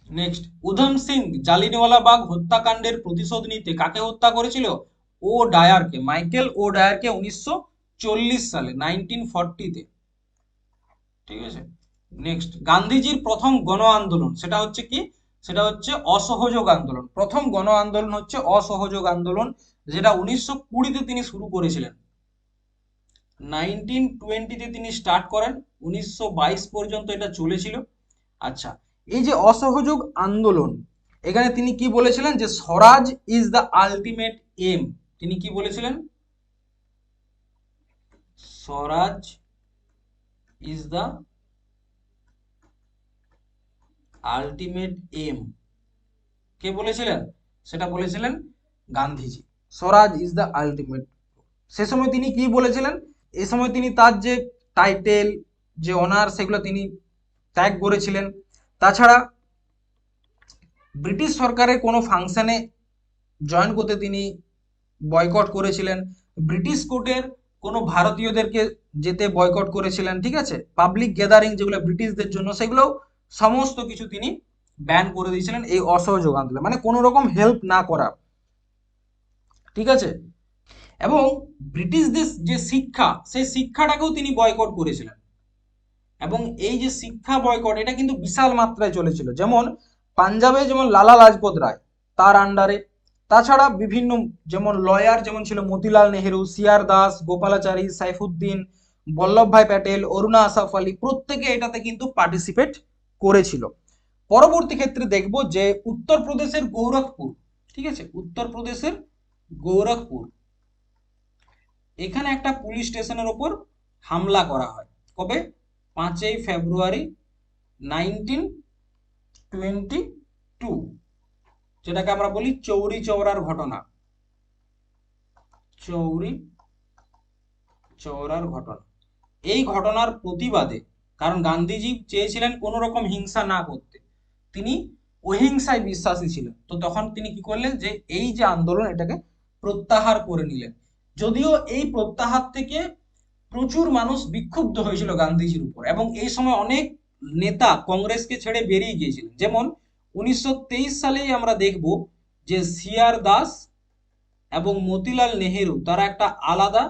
নেক্সট, উধম সিং জালিয়ানওয়ালাবাগ হত্যাকাণ্ডের প্রতিশোধ নিতে কাকে হত্যা করেছিল? ও ডায়ারকে, মাইকেল ও ডায়ারকে 1940 সালে, 1940-তে। ঠিক আছে, নেক্সট, গান্ধীজির প্রথম গণ আন্দোলন সেটা হচ্ছে কি? সেটা হচ্ছে অসহযোগ আন্দোলন। প্রথম গণ আন্দোলন হচ্ছে অসহযোগ আন্দোলন, যেটা 1920-তে তিনি শুরু করেছিলেন। 1920-তে তিনি স্টার্ট করেন, 1922 পর্যন্ত এটা চলেছিল। আচ্ছা, এই যে অসহযোগ আন্দোলন, এখানে তিনি কি বলেছিলেন? যে স্বরাজ ইজ দ্য আলটিমেট এম। তিনি কি বলেছিলেন? স্বরাজ ইজ দ্য আলটিমেট এম। কে বলেছিলেন? সেটা বলেছিলেন গান্ধীজি। স্বরাজ ইজ দ্য আলটিমেট। সে সময় তিনি কি বলেছিলেন? এই সময় তিনি তার যে টাইটেল, যে অনার, সেগুলো তিনি ত্যাগ করেছিলেন। তাছাড়া ব্রিটিশ সরকারের কোনো ফাংশনে জয়েন করতে তিনি বয়কট করেছিলেন। ব্রিটিশ কোর্টের কোনো ভারতীয়দেরকে যেতে বয়কট করেছিলেন। ঠিক আছে, পাবলিক গ্যাদারিং যেগুলো ব্রিটিশদের জন্য, সেগুলো সমস্ত কিছু তিনি ব্যান করে দিয়েছিলেন এই অসহযোগ আন্দোলন, মানে কোনো রকম হেল্প না করা। ঠিক আছে, এবং ব্রিটিশদের যে শিক্ষা, সেই শিক্ষাটাকেও তিনি বয়কট করেছিলেন। এবং এই যে শিক্ষা বয়কট, এটা কিন্তু বিশাল মাত্রায় চলেছিল। যেমন পাঞ্জাবে যেমন লালা লাজপত রায়, তার আন্ডারে। তাছাড়া বিভিন্ন যেমন লয়ার যেমন ছিল মতিলাল নেহেরু, সিআর দাস, গোপালাচারী, সাইফুদ্দিন, বল্লভভাই প্যাটেল, অরুণা আসাফ আলী, প্রত্যেকে এটাতে কিন্তু পার্টিসিপেট করেছিল। পরবর্তী ক্ষেত্রে দেখব যে উত্তরপ্রদেশের গোরখপুর, ঠিক আছে, উত্তরপ্রদেশের গোরখপুর, এখানে একটা পুলিশ স্টেশনের ওপর হামলা করা হয়। কবে? 5ই ফেব্রুয়ারি 1922, যেটাকে আমরা বলি চৌরি চৌরার ঘটনা। চৌরি চৌরার ঘটনা। এই ঘটনার প্রতিবাদে, কারণ গান্ধীজি চেয়েছিলেন কোনো রকম হিংসা না করতে, তিনি অহিংসায় বিশ্বাসী ছিলেন। তো তখন তিনি কি করলেন? যে এই যে আন্দোলন, এটাকে প্রত্যাহার করে নিলেন। যদিও এই প্রত্যাহার থেকে প্রচুর মানুষ বিক্ষুব্ধ হয়েছিল গান্ধীজির উপর, এবং এই সময় অনেক নেতা কংগ্রেসকে ছেড়ে বেরিয়ে গিয়েছিলেন। যেমন 1923 সালেই আমরা দেখব যে সিআর দাস এবং মতিলাল নেহেরু তারা একটা আলাদা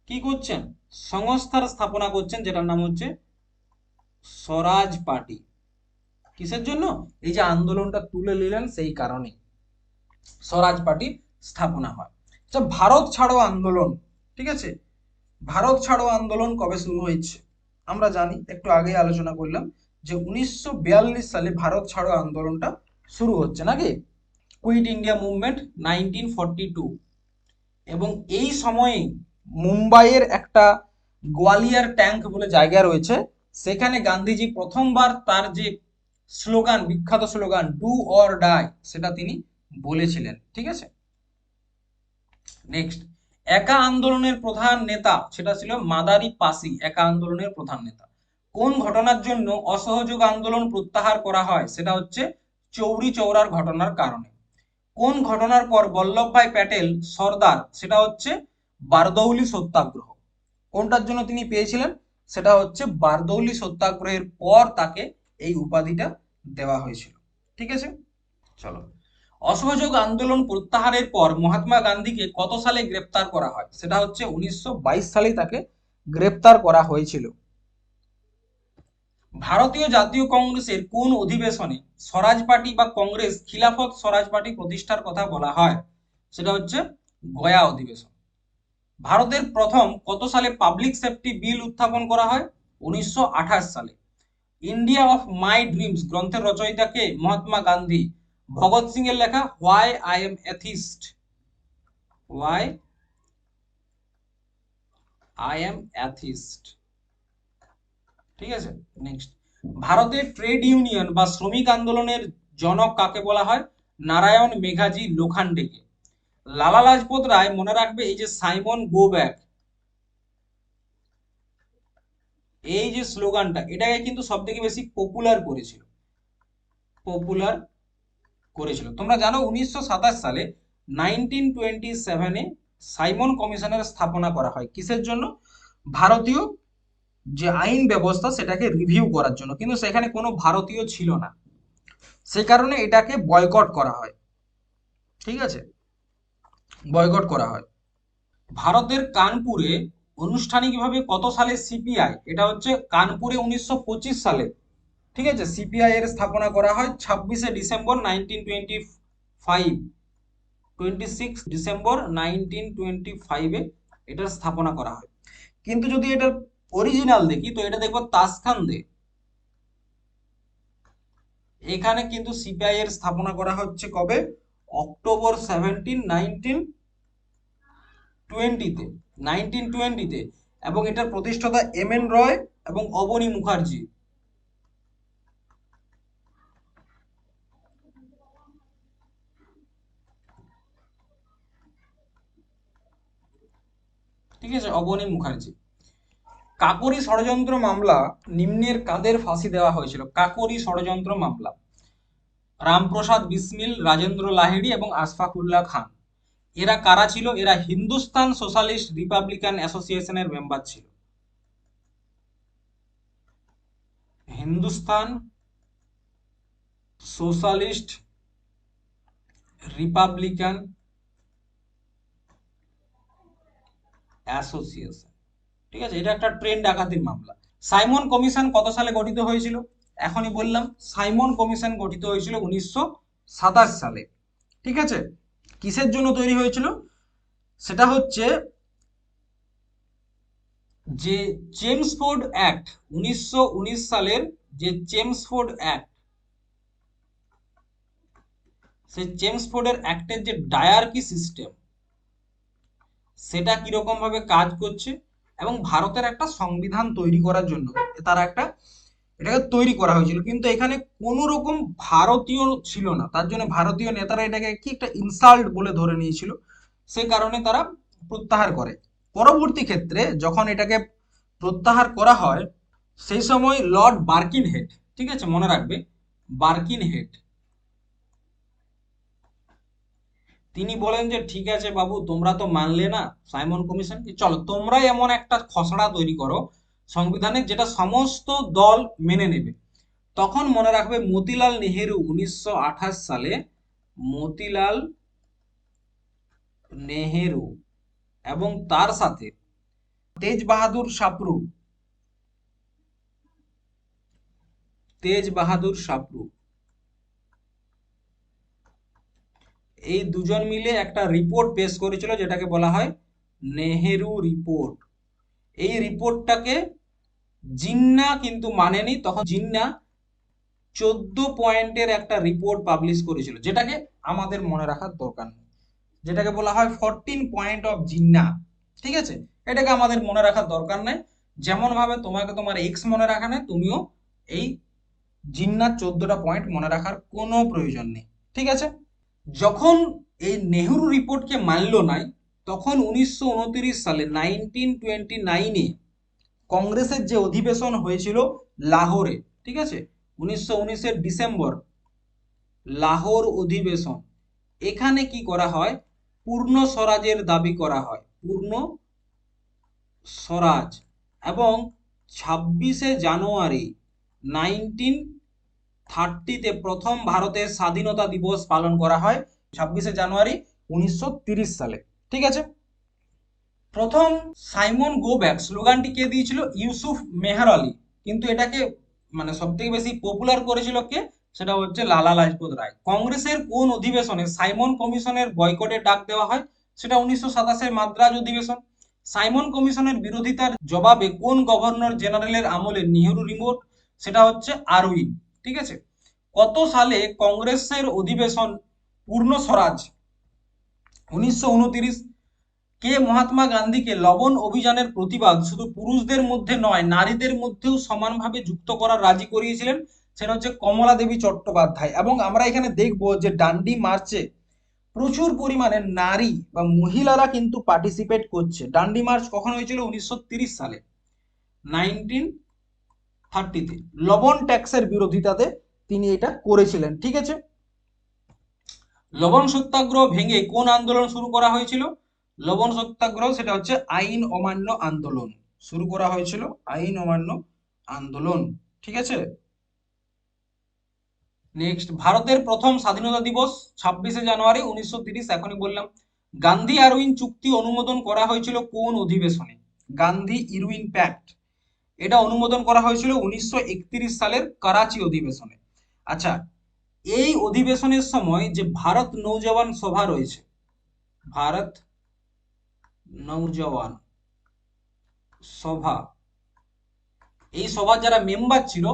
কি করছেন? সংস্থার স্থাপনা করছেন, যেটার নাম হচ্ছে স্বরাজ পার্টি। কিসের জন্য? এই যে আন্দোলনটা তুলে নিলেন, সেই কারণে স্বরাজ পার্টি স্থাপনা হয়। আচ্ছা, ভারত ছাড়ো আন্দোলন, ঠিক আছে, ভারত ছাড়ো আন্দোলন কবে শুরু হয়েছে? আমরা জানি, একটু আগে আলোচনা করলাম যে 1942 সালে ভারত ছাড়ো আন্দোলনটা শুরু হচ্ছে, নাকি? Quit India movement 1942। এবং এই সময়ে মুম্বাইয়ের একটা গোয়ালিয়র ট্যাঙ্ক বলে জায়গা রয়েছে, সেখানে গান্ধীজি প্রথমবার তার যে স্লোগান, বিখ্যাত স্লোগান ডু অর ডাই, সেটা তিনি বলেছিলেন। ঠিক আছে, নেক্সট, একা আন্দোলনের প্রধান নেতা সেটা ছিল মাদারি পাসি, একা আন্দোলনের প্রধান নেতা। কোন ঘটনার জন্য অসহযোগ আন্দোলন প্রত্যাহার করা হয়? সেটা হচ্ছে চৌরি চৌরার ঘটনার কারণে। কোন ঘটনার পর বল্লভভাই প্যাটেল সর্দার? সেটা হচ্ছে বারদৌলি সত্যাগ্রহ। কোনটার জন্য তিনি পেয়েছিলেন? সেটা হচ্ছে বারদৌলি সত্যাগ্রহের পর তাকে এই উপাধিটা দেওয়া হয়েছিল। ঠিক আছে, চলো। অসহযোগ আন্দোলন প্রত্যাহারের পর মহাত্মা গান্ধীকে কত সালে গ্রেপ্তার করা হয়? সেটা হচ্ছে 1922 সালেই তাকে গ্রেপ্তার করা হয়েছিল। ভারতীয় জাতীয় কংগ্রেসের কোন অধিবেশনে স্বরাজ পার্টি বা কংগ্রেস খিলাফত স্বরাজ পার্টি প্রতিষ্ঠার কথা বলা হয়? সেটা হচ্ছে গয়া অধিবেশন। ভারতের প্রথম কত সালে পাবলিক সেফটি বিল উত্থাপন করা হয়? 1928 সালে। ইন্ডিয়া অফ মাই ড্রিমস গ্রন্থের রচয়িতা কে? মহাত্মা গান্ধী। ভগৎ সিং এর লেখা why I am atheist, why I am atheist. ঠিক আছে, নেক্সট, ভারতের ট্রেড ইউনিয়ন বা শ্রমিক আন্দোলনের জনক কাকে বলা হয়? নারায়ণ মেঘাজি লোখান্ডেকে। লালা লাজপত রায়, মনে রাখবে এই যে সাইমন গো ব্যাক, এই যে স্লোগানটা, এটাকে কিন্তু সব থেকে বেশি পপুলার করেছিল, পপুলার করেছিল। তোমরা জানো 1927 সালে 1927-এ সাইমন কমিশনের স্থাপনা করা হয় কিসের জন্য? ভারতীয় যে আইন ব্যবস্থা সেটাকে রিভিউ করার জন্য, কিন্তু সেখানে কোনো ভারতীয় ছিল না, সে কারণে এটাকে বয়কট করা হয়। ঠিক আছে, বয়কট করা হয়। ভারতের কানপুরে আনুষ্ঠানিকভাবে কত সালে সিপিআই, এটা হচ্ছে কানপুরে 1925 সালে, ঠিক আছে, সিপিআই এর স্থাপনা করা হয় 26 ডিসেম্বর 1925, 26 ডিসেম্বর 1925-এ এটার স্থাপনা করা হয়। কিন্তু যদি এটার অরিজিনাল দেখি তো এটা দেখবো তাসখান্দে, এখানে কিন্তু সিপিআই এর স্থাপনা করা হচ্ছে কবে? অক্টোবর 17, 1920-তে, 1920-তে, এবং এটার প্রতিষ্ঠাতা এম এন রয় এবং অবনী মুখার্জি। ঠিক আছে, অবনী মুখার্জি। কাকোরি ষড়যন্ত্র মামলা নিম্নের কাদের ফাঁসি দেওয়া হয়েছিল? কাকোরি ষড়যন্ত্র মামলা, রামপ্রসাদ বিসমিল, রাজেন্দ্র লাহিড়ী এবং আশফাকুল্লাহ খান। এরা কারা ছিল? এরা হিন্দুস্তান সোশ্যালিস্ট রিপাবলিকান অ্যাসোসিয়েশনের মেম্বার ছিল। Hindustan socialist Republican association. ঠিক আছে, এটা একটা ট্রেন ডাকাতির মামলা। সাইমন কমিশন কত সালে গঠিত হয়েছিল? এখনই বললাম, সাইমন কমিশন গঠিত হয়েছিল 1927 সালে। ঠিক আছে, কিসের জন্য তৈরি হয়েছিল? সেটা হচ্ছে যে চেমসফোর্ড অ্যাক্ট, 1919 সালের যে চেমসফোর্ড অ্যাক্ট, সেই চেমসফোর্ডের অ্যাক্টের যে ডায়ার্কি সিস্টেম, সেটা কিরকম ভাবে কাজ করছে, এবং ভারতের একটা সংবিধান তৈরি করার জন্য তারা একটা এটাকে তৈরি করা হয়েছিল। কিন্তু এখানে কোন রকম ভারতীয় ছিল না, তার জন্য ভারতীয় নেতারা এটাকে কি একটা ইনসাল্ট বলে ধরে নিয়েছিল, সে কারণে তারা প্রত্যাহার করে। পরবর্তী ক্ষেত্রে যখন এটাকে প্রত্যাহার করা হয়, সেই সময় লর্ড বার্কিন হেড, ঠিক আছে, মনে রাখবে বার্কিন হেড, তিনি বলেন যে ঠিক আছে বাবু, তোমরা তো মানলে না সাইমন কমিশন, চলো তোমরাই এমন একটা খসড়া তৈরি করো সংবিধানের যেটা সমস্ত দল মেনে নেবে। তখন মনে রাখবে মতিলাল নেহেরু 1928 সালে, মতিলাল নেহেরু এবং তার সাথে তেজ বাহাদুর সাপরু, তেজ বাহাদুর সাপরু, এই দুজন মিলে একটা রিপোর্ট পেশ করেছিল যেটাকে বলা হয় নেহেরু রিপোর্ট। এই রিপোর্টটাকে জিন্না কিন্তু মানেনি, তখন জিন্না 14 পয়েন্টের একটা রিপোর্ট পাবলিশ করেছিল, যেটাকে আমাদের মনে রাখার দরকার নেই, যেটাকে বলা হয় 14 পয়েন্ট অফ জিন্না। ঠিক আছে, এটাকে আমাদের মনে রাখার দরকার নেই, যেমন ভাবে তোমাকে তোমার এক্স মনে রাখা নেই, তুমিও এই জিন্নার 14টা পয়েন্ট মনে রাখার কোনো প্রয়োজন নেই। ঠিক আছে, যখন এই নেহরু রিপোর্টকে মানলো নাই, তখন 1929 সালে 1929-এ কংগ্রেসের যে অধিবেশন হয়েছিল লাহোরে, ঠিক আছে, 1919-এর ডিসেম্বর, লাহোর অধিবেশন, এখানে কি করা হয়? পূর্ণ স্বরাজের দাবি করা হয়, পূর্ণ স্বরাজ। এবং 26 জানুয়ারি 1930-তে প্রথম ভারতের স্বাধীনতা দিবস পালন করা হয়, 26 জানুয়ারি 1930 সালে। ঠিক আছে, প্রথম সাইমন গো ব্যাক স্লোগানটি কে দিয়েছিল? ইউসুফ মেহর আলী। কিন্তু এটাকে মানে সব থেকে বেশি পপুলার করেছিল কে? সেটা হচ্ছে লালা লাজপত রায়। কংগ্রেসের কোন অধিবেশনে সাইমন কমিশনের বয়কটের ডাক দেওয়া হয়? সেটা 1927-এর মাদ্রাজ অধিবেশন। সাইমন কমিশনের বিরোধিতার জবাবে কোন গভর্নর জেনারেলের আমলে নেহেরু রিপোর্ট? সেটা হচ্ছে আরউইন। ঠিক আছে, কত সালে কংগ্রেসের অধিবেশন পূর্ণ স্বরাজ? 1929। কে মহাত্মা গান্ধীকে লবণ অভিযানের প্রতিবাদ শুধু পুরুষদের মধ্যে নয় নারীদের মধ্যেও সমানভাবে যুক্ত করার রাজি করিয়েছিলেন? সেটা হচ্ছে কমলা দেবী চট্টোপাধ্যায়। এবং আমরা এখানে দেখব যে ডান্ডি মার্চে প্রচুর পরিমাণে নারী বা মহিলারা কিন্তু পার্টিসিপেট করছে। ডান্ডি মার্চ কখন হয়েছিল? 1930 সালে, 1930-তে। লবণ ট্যাক্সের বিরোধিতাতে তিনি এটা করেছিলেন। ঠিক আছে। লবণ সত্যাগ্রহ ভেঙে কোন আন্দোলন শুরু করা হয়েছিল? লবণ সত্যাগ্রহ সেটা হচ্ছে আইন অমান্য আন্দোলন শুরু করা হয়েছিল, আইন অমান্য আন্দোলন। ঠিক আছে। নেক্সট, ভারতের প্রথম স্বাধীনতা দিবস 26শে জানুয়ারি 1930, এখনই বললাম। গান্ধী আরউইন চুক্তি অনুমোদন করা হয়েছিল কোন অধিবেশনে? গান্ধী ইরউইন প্যাক্ট, এটা অনুমোদন করা হয়েছিল 1931 সালের করাচি অধিবেশনে। আচ্ছা, এই অধিবেশনের সময় যে ভারত নৌজওয়ান সভা রয়েছে, ভারত নৌজওয়ান সভা, এই সভার যারা মেম্বার ছিল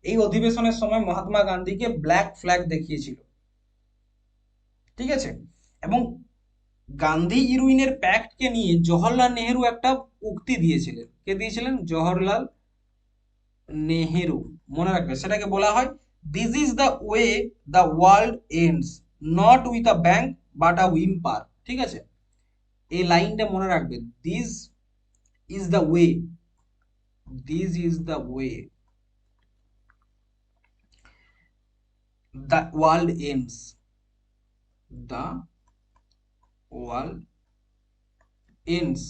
এই অধিবেশনের সময় মহাত্মা গান্ধীকে ব্ল্যাক ফ্ল্যাগ দেখিয়েছিল। ঠিক আছে। এবং গান্ধী ইরউইনের প্যাক্টকে নিয়ে জওহরলাল নেহেরু একটা উক্তি দিয়েছিলেন। কে দিয়েছিলেন? জওহরলাল নেহেরু। মনে রাখবে, সেটাকে বলা হয় this is the way the world ends, not with a bang but a whimper. ঠিক আছে, এই লাইনটা মনে রাখবে, this is the way, this is the way the world ends, the world ends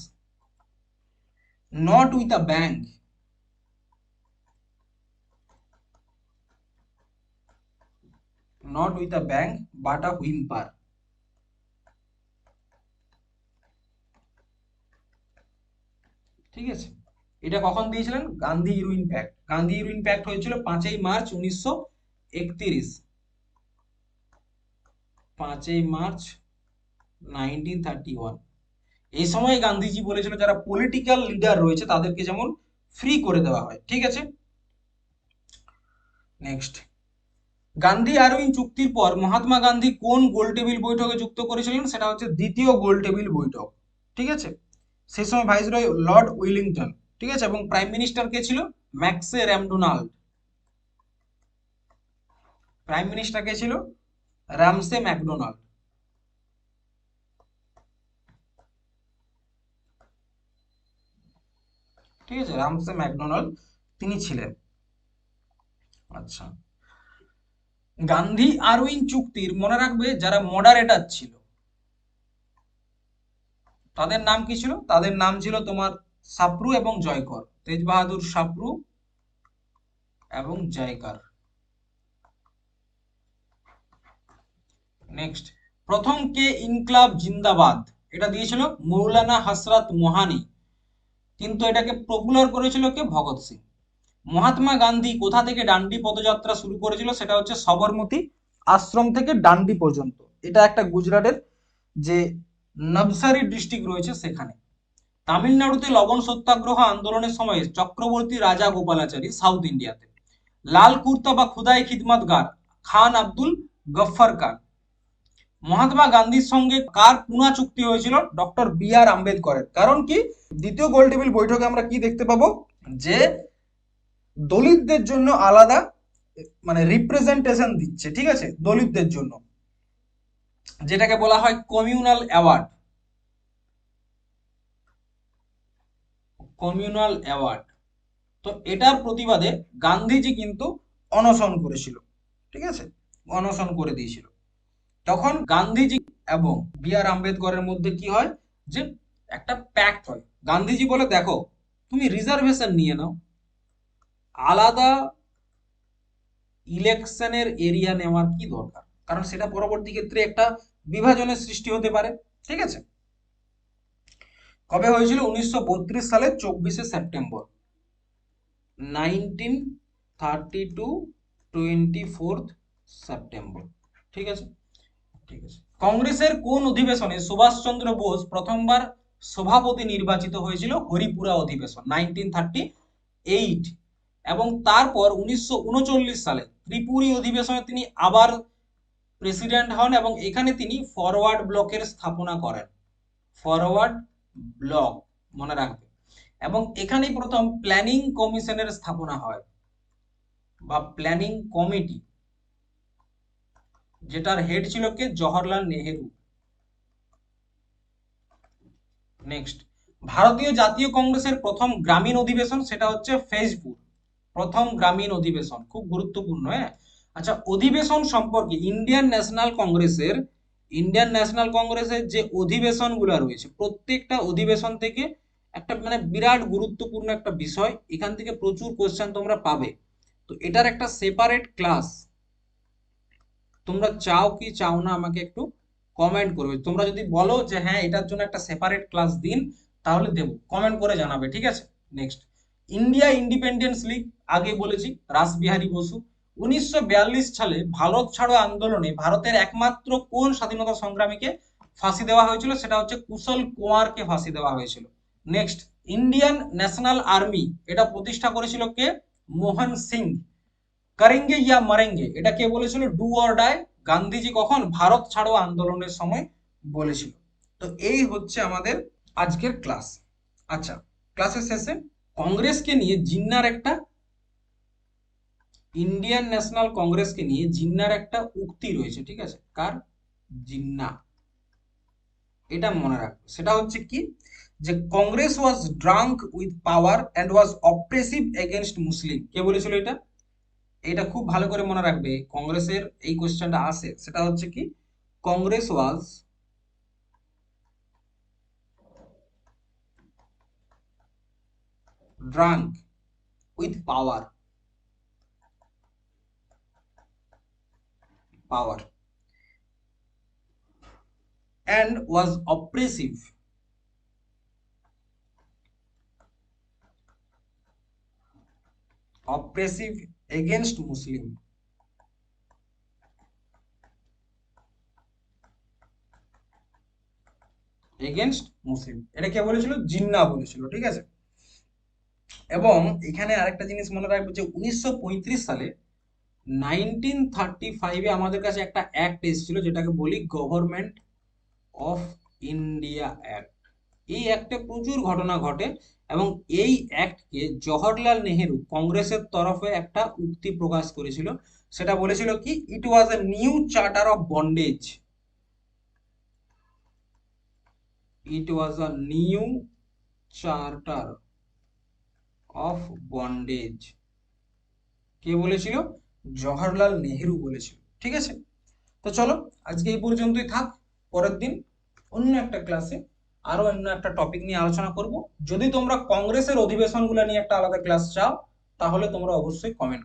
not with a bang, not with a bang but a whimper. ঠিক আছে, এটা কখন দিয়েছিলেন? Gandhi Irwin pact. Gandhi Irwin pact হয়েছিল 5ই মার্চ 1931, 5ই মার্চ 1931। এই সময় গান্ধীজি বলেছিল যারা পলিটিক্যাল লিডার রয়েছে তাদেরকে যেমন ফ্রি করে দেওয়া হয়। ঠিক আছে। নেক্সট, গান্ধী আরউইন চুক্তির পর মহাত্মা গান্ধী কোন গোলটেবিল বৈঠকে যুক্ত করেছিলেন? সেটা হচ্ছে দ্বিতীয় গোলটেবিল বৈঠক। ঠিক আছে, সেই সময় ভাইসরয় লর্ড উইলিংটন। ঠিক আছে, এবং প্রাইম মিনিস্টার কে ছিল? ম্যাক্সে র্যামডোনাল্ড। প্রাইম মিনিস্টার কে ছিল? রামসে ম্যাকডোনাল্ড। ঠিক আছে, রামসে ম্যাকডোনাল্ড তিনি ছিলেন। আচ্ছা, গান্ধী আরউইন চুক্তির মনে রাখবে যারা মডারেটর ছিল তাদের নাম কি ছিল? তাদের নাম ছিল তোমার সাপ্রু এবং জয়কর, তেজ বাহাদুর সাপ্রু এবং জয়কর। নেক্সট, প্রথম কে ইনকলাব জিন্দাবাদ এটা দিয়েছিল মৌলানা হসরত মোহানি, কিন্তু এটাকে পপুলার করেছিল কে? ভগৎ সিং। মহাত্মা গান্ধী কোথা থেকে ডান্ডি পদযাত্রা শুরু করেছিল? সেটা হচ্ছে সবরমতী আশ্রম থেকে ডান্ডি পর্যন্ত। এটা একটা গুজরাটের যে নবসারি ডিস্ট্রিক্ট রয়েছে সেখানে। তামিলনাড়ুতে লবণ সত্যাগ্রহ আন্দোলনের সময় চক্রবর্তী রাজা গোপালাচারী সাউথ ইন্ডিয়াতে। লাল কুর্তা বা খুদাই খিদমতগার খান আব্দুল গফফর খান। মহাত্মা গান্ধীর সঙ্গে কার পুনা চুক্তি হয়েছিল? ডক্টর বি আর আম্বেদকরের। কারণ কি? দ্বিতীয় গোলটেবিল বৈঠকে আমরা কি দেখতে পাবো? যে দলিতদের জন্য আলাদা মানে রিপ্রেজেন্টেশন দিচ্ছে। ঠিক আছে, দলিতদের জন্য, যেটাকে বলা হয় কমিউনাল অ্যাওয়ার্ড, কমিউনাল অ্যাওয়ার্ড। তো এটার প্রতিবাদে গান্ধীজি কিন্তু অনশন করেছিল। ঠিক আছে, অনশন করে দিয়েছিল। তখন গান্ধীজি এবং বি আর আম্বেদকরের মধ্যে কি হয়? যে একটা প্যাক্ট হয়। গান্ধীজি বলে দেখো তুমি রিজার্ভেশন নিয়ে নাও, আলাদা ইলেকশনের এরিয়া নেওয়ার কি দরকার, কারণ সেটা পরবর্তী ক্ষেত্রে একটা বিভাজনের সৃষ্টি হতে পারে। ঠিক আছে। কবে হয়েছিল? 1932 সালের 24শে সেপ্টেম্বর, 1932, 24 সেপ্টেম্বর। ঠিক আছে। ঠিক আছে। কংগ্রেসের কোন অধিবেশনে সুভাষচন্দ্র বোস প্রথমবার সভাপতি নির্বাচিত হয়েছিল? হরিপুরা অধিবেশন, 1938। এবং তারপর 1939 সালে ত্রিপুরী অধিবেশনে তিনি আবার প্রেসিডেন্ট হন এবং এখানে তিনি ফরওয়ার্ড ব্লকের স্থাপনা করেন। ফরওয়ার্ড ব্লক মনে রাখবে। এবং এখানেই প্রথম প্ল্যানিং কমিশনের স্থাপনা হয় বা প্ল্যানিং কমিটি, যেটার হেড ছিল কে? জওহরলাল নেহেরু। নেক্সট, ভারতীয় জাতীয় কংগ্রেসের প্রথম গ্রামীণ অধিবেশন সেটা হচ্ছে ফেজপুর। প্রথম গ্রামীণ অধিবেশন খুব গুরুত্বপূর্ণ। হ্যাঁ, আচ্ছা, অধিবেশন সম্পর্কে ইন্ডিয়ান ন্যাশনাল কংগ্রেসের যে অধিবেশনগুলো রয়েছে প্রত্যেকটা অধিবেশন থেকে একটা মানে বিরাট গুরুত্বপূর্ণ একটা বিষয়, এখান থেকে প্রচুর কোশ্চেন তোমরা পাবে। তো এটার একটা সেপারেট ক্লাস তোমরা চাও কি চাও না আমাকে একটু কমেন্ট করবে। তোমরা যদি বলো যে হ্যাঁ এটার জন্য একটা সেপারেট ক্লাস দিন, তাহলে দেবো, কমেন্ট করে জানাবে, ঠিক আছে। নেক্সট, ইন্ডিয়া ইন্ডিপেন্ডেন্স লিগ, আগে বলেছি রাসবিহারী বসু। 1942 সালে ভারত ছাড়ো আন্দোলনে ভারতের একমাত্র কোন স্বাধীনতা সংগ্রামীকে ফাঁসি দেওয়া হয়েছিল? সেটা হচ্ছে কুশল কুমারকে ফাঁসি দেওয়া হয়েছিল। নেক্সট, ইন্ডিয়ান ন্যাশনাল আর্মি এটা প্রতিষ্ঠা করেছিল কে? মোহন সিং। করেঙ্গে ইয়া মরেঙ্গে এটা কে বলেছিল? ডু অর ডাই গান্ধীজি কখন? ভারত ছাড়ো আন্দোলনের সময় বলেছিল। তো এই হচ্ছে আমাদের আজকের ক্লাস। আচ্ছা, ক্লাসের শেষে কংগ্রেসকে নিয়ে জিন্নার একটা ইন্ডিয়ান ন্যাশনাল কংগ্রেসকে নিয়ে জিন্নার একটা উক্তি রয়েছে, ঠিক আছে? কার? জিন্না। এটা মনে রাখবে। সেটা হচ্ছে কি, যে Congress was drunk with power and was oppressive against Muslim. কে বলেছিল এটা? এটা খুব ভালো করে মনে রাখবে, কংগ্রেসের এই কোশ্চেনটা আসে। সেটা হচ্ছে কি, Congress was drunk with power and was oppressive against Muslim. Against Muslim, এটা কে বলেছিল? জিন্না বলেছিল, ঠিক আছে। এবং এখানে আরেকটা জিনিস মনে রাখবে যে 1935 সালে 1935-এ আমাদের কাছে একটা অ্যাক্ট এসেছিল যেটাকে বলি গভর্নমেন্ট অফ ইন্ডিয়া অ্যাক্ট। এই অ্যাক্টে প্রচুর ঘটনা ঘটে এবং এই অ্যাক্টকে জওহরলাল নেহেরু কংগ্রেসের তরফে একটা উক্তি প্রকাশ করেছিল। সেটা বলেছিল কি, it was a new charter of bondage. It was a new charter of bondage. কে বলেছিল? জওহরলাল নেহেরু বলেছিল, ঠিক আছে। তো চলো আজকে এই পর্যন্তই থাক। পরের দিন অন্য একটা ক্লাসে আরো অন্য একটা টপিক নিয়ে আলোচনা করব। যদি তোমরা কংগ্রেসের অধিবেশনগুলো নিয়ে একটা আলাদা ক্লাস চাও, তাহলে তোমরা অবশ্যই কমেন্ট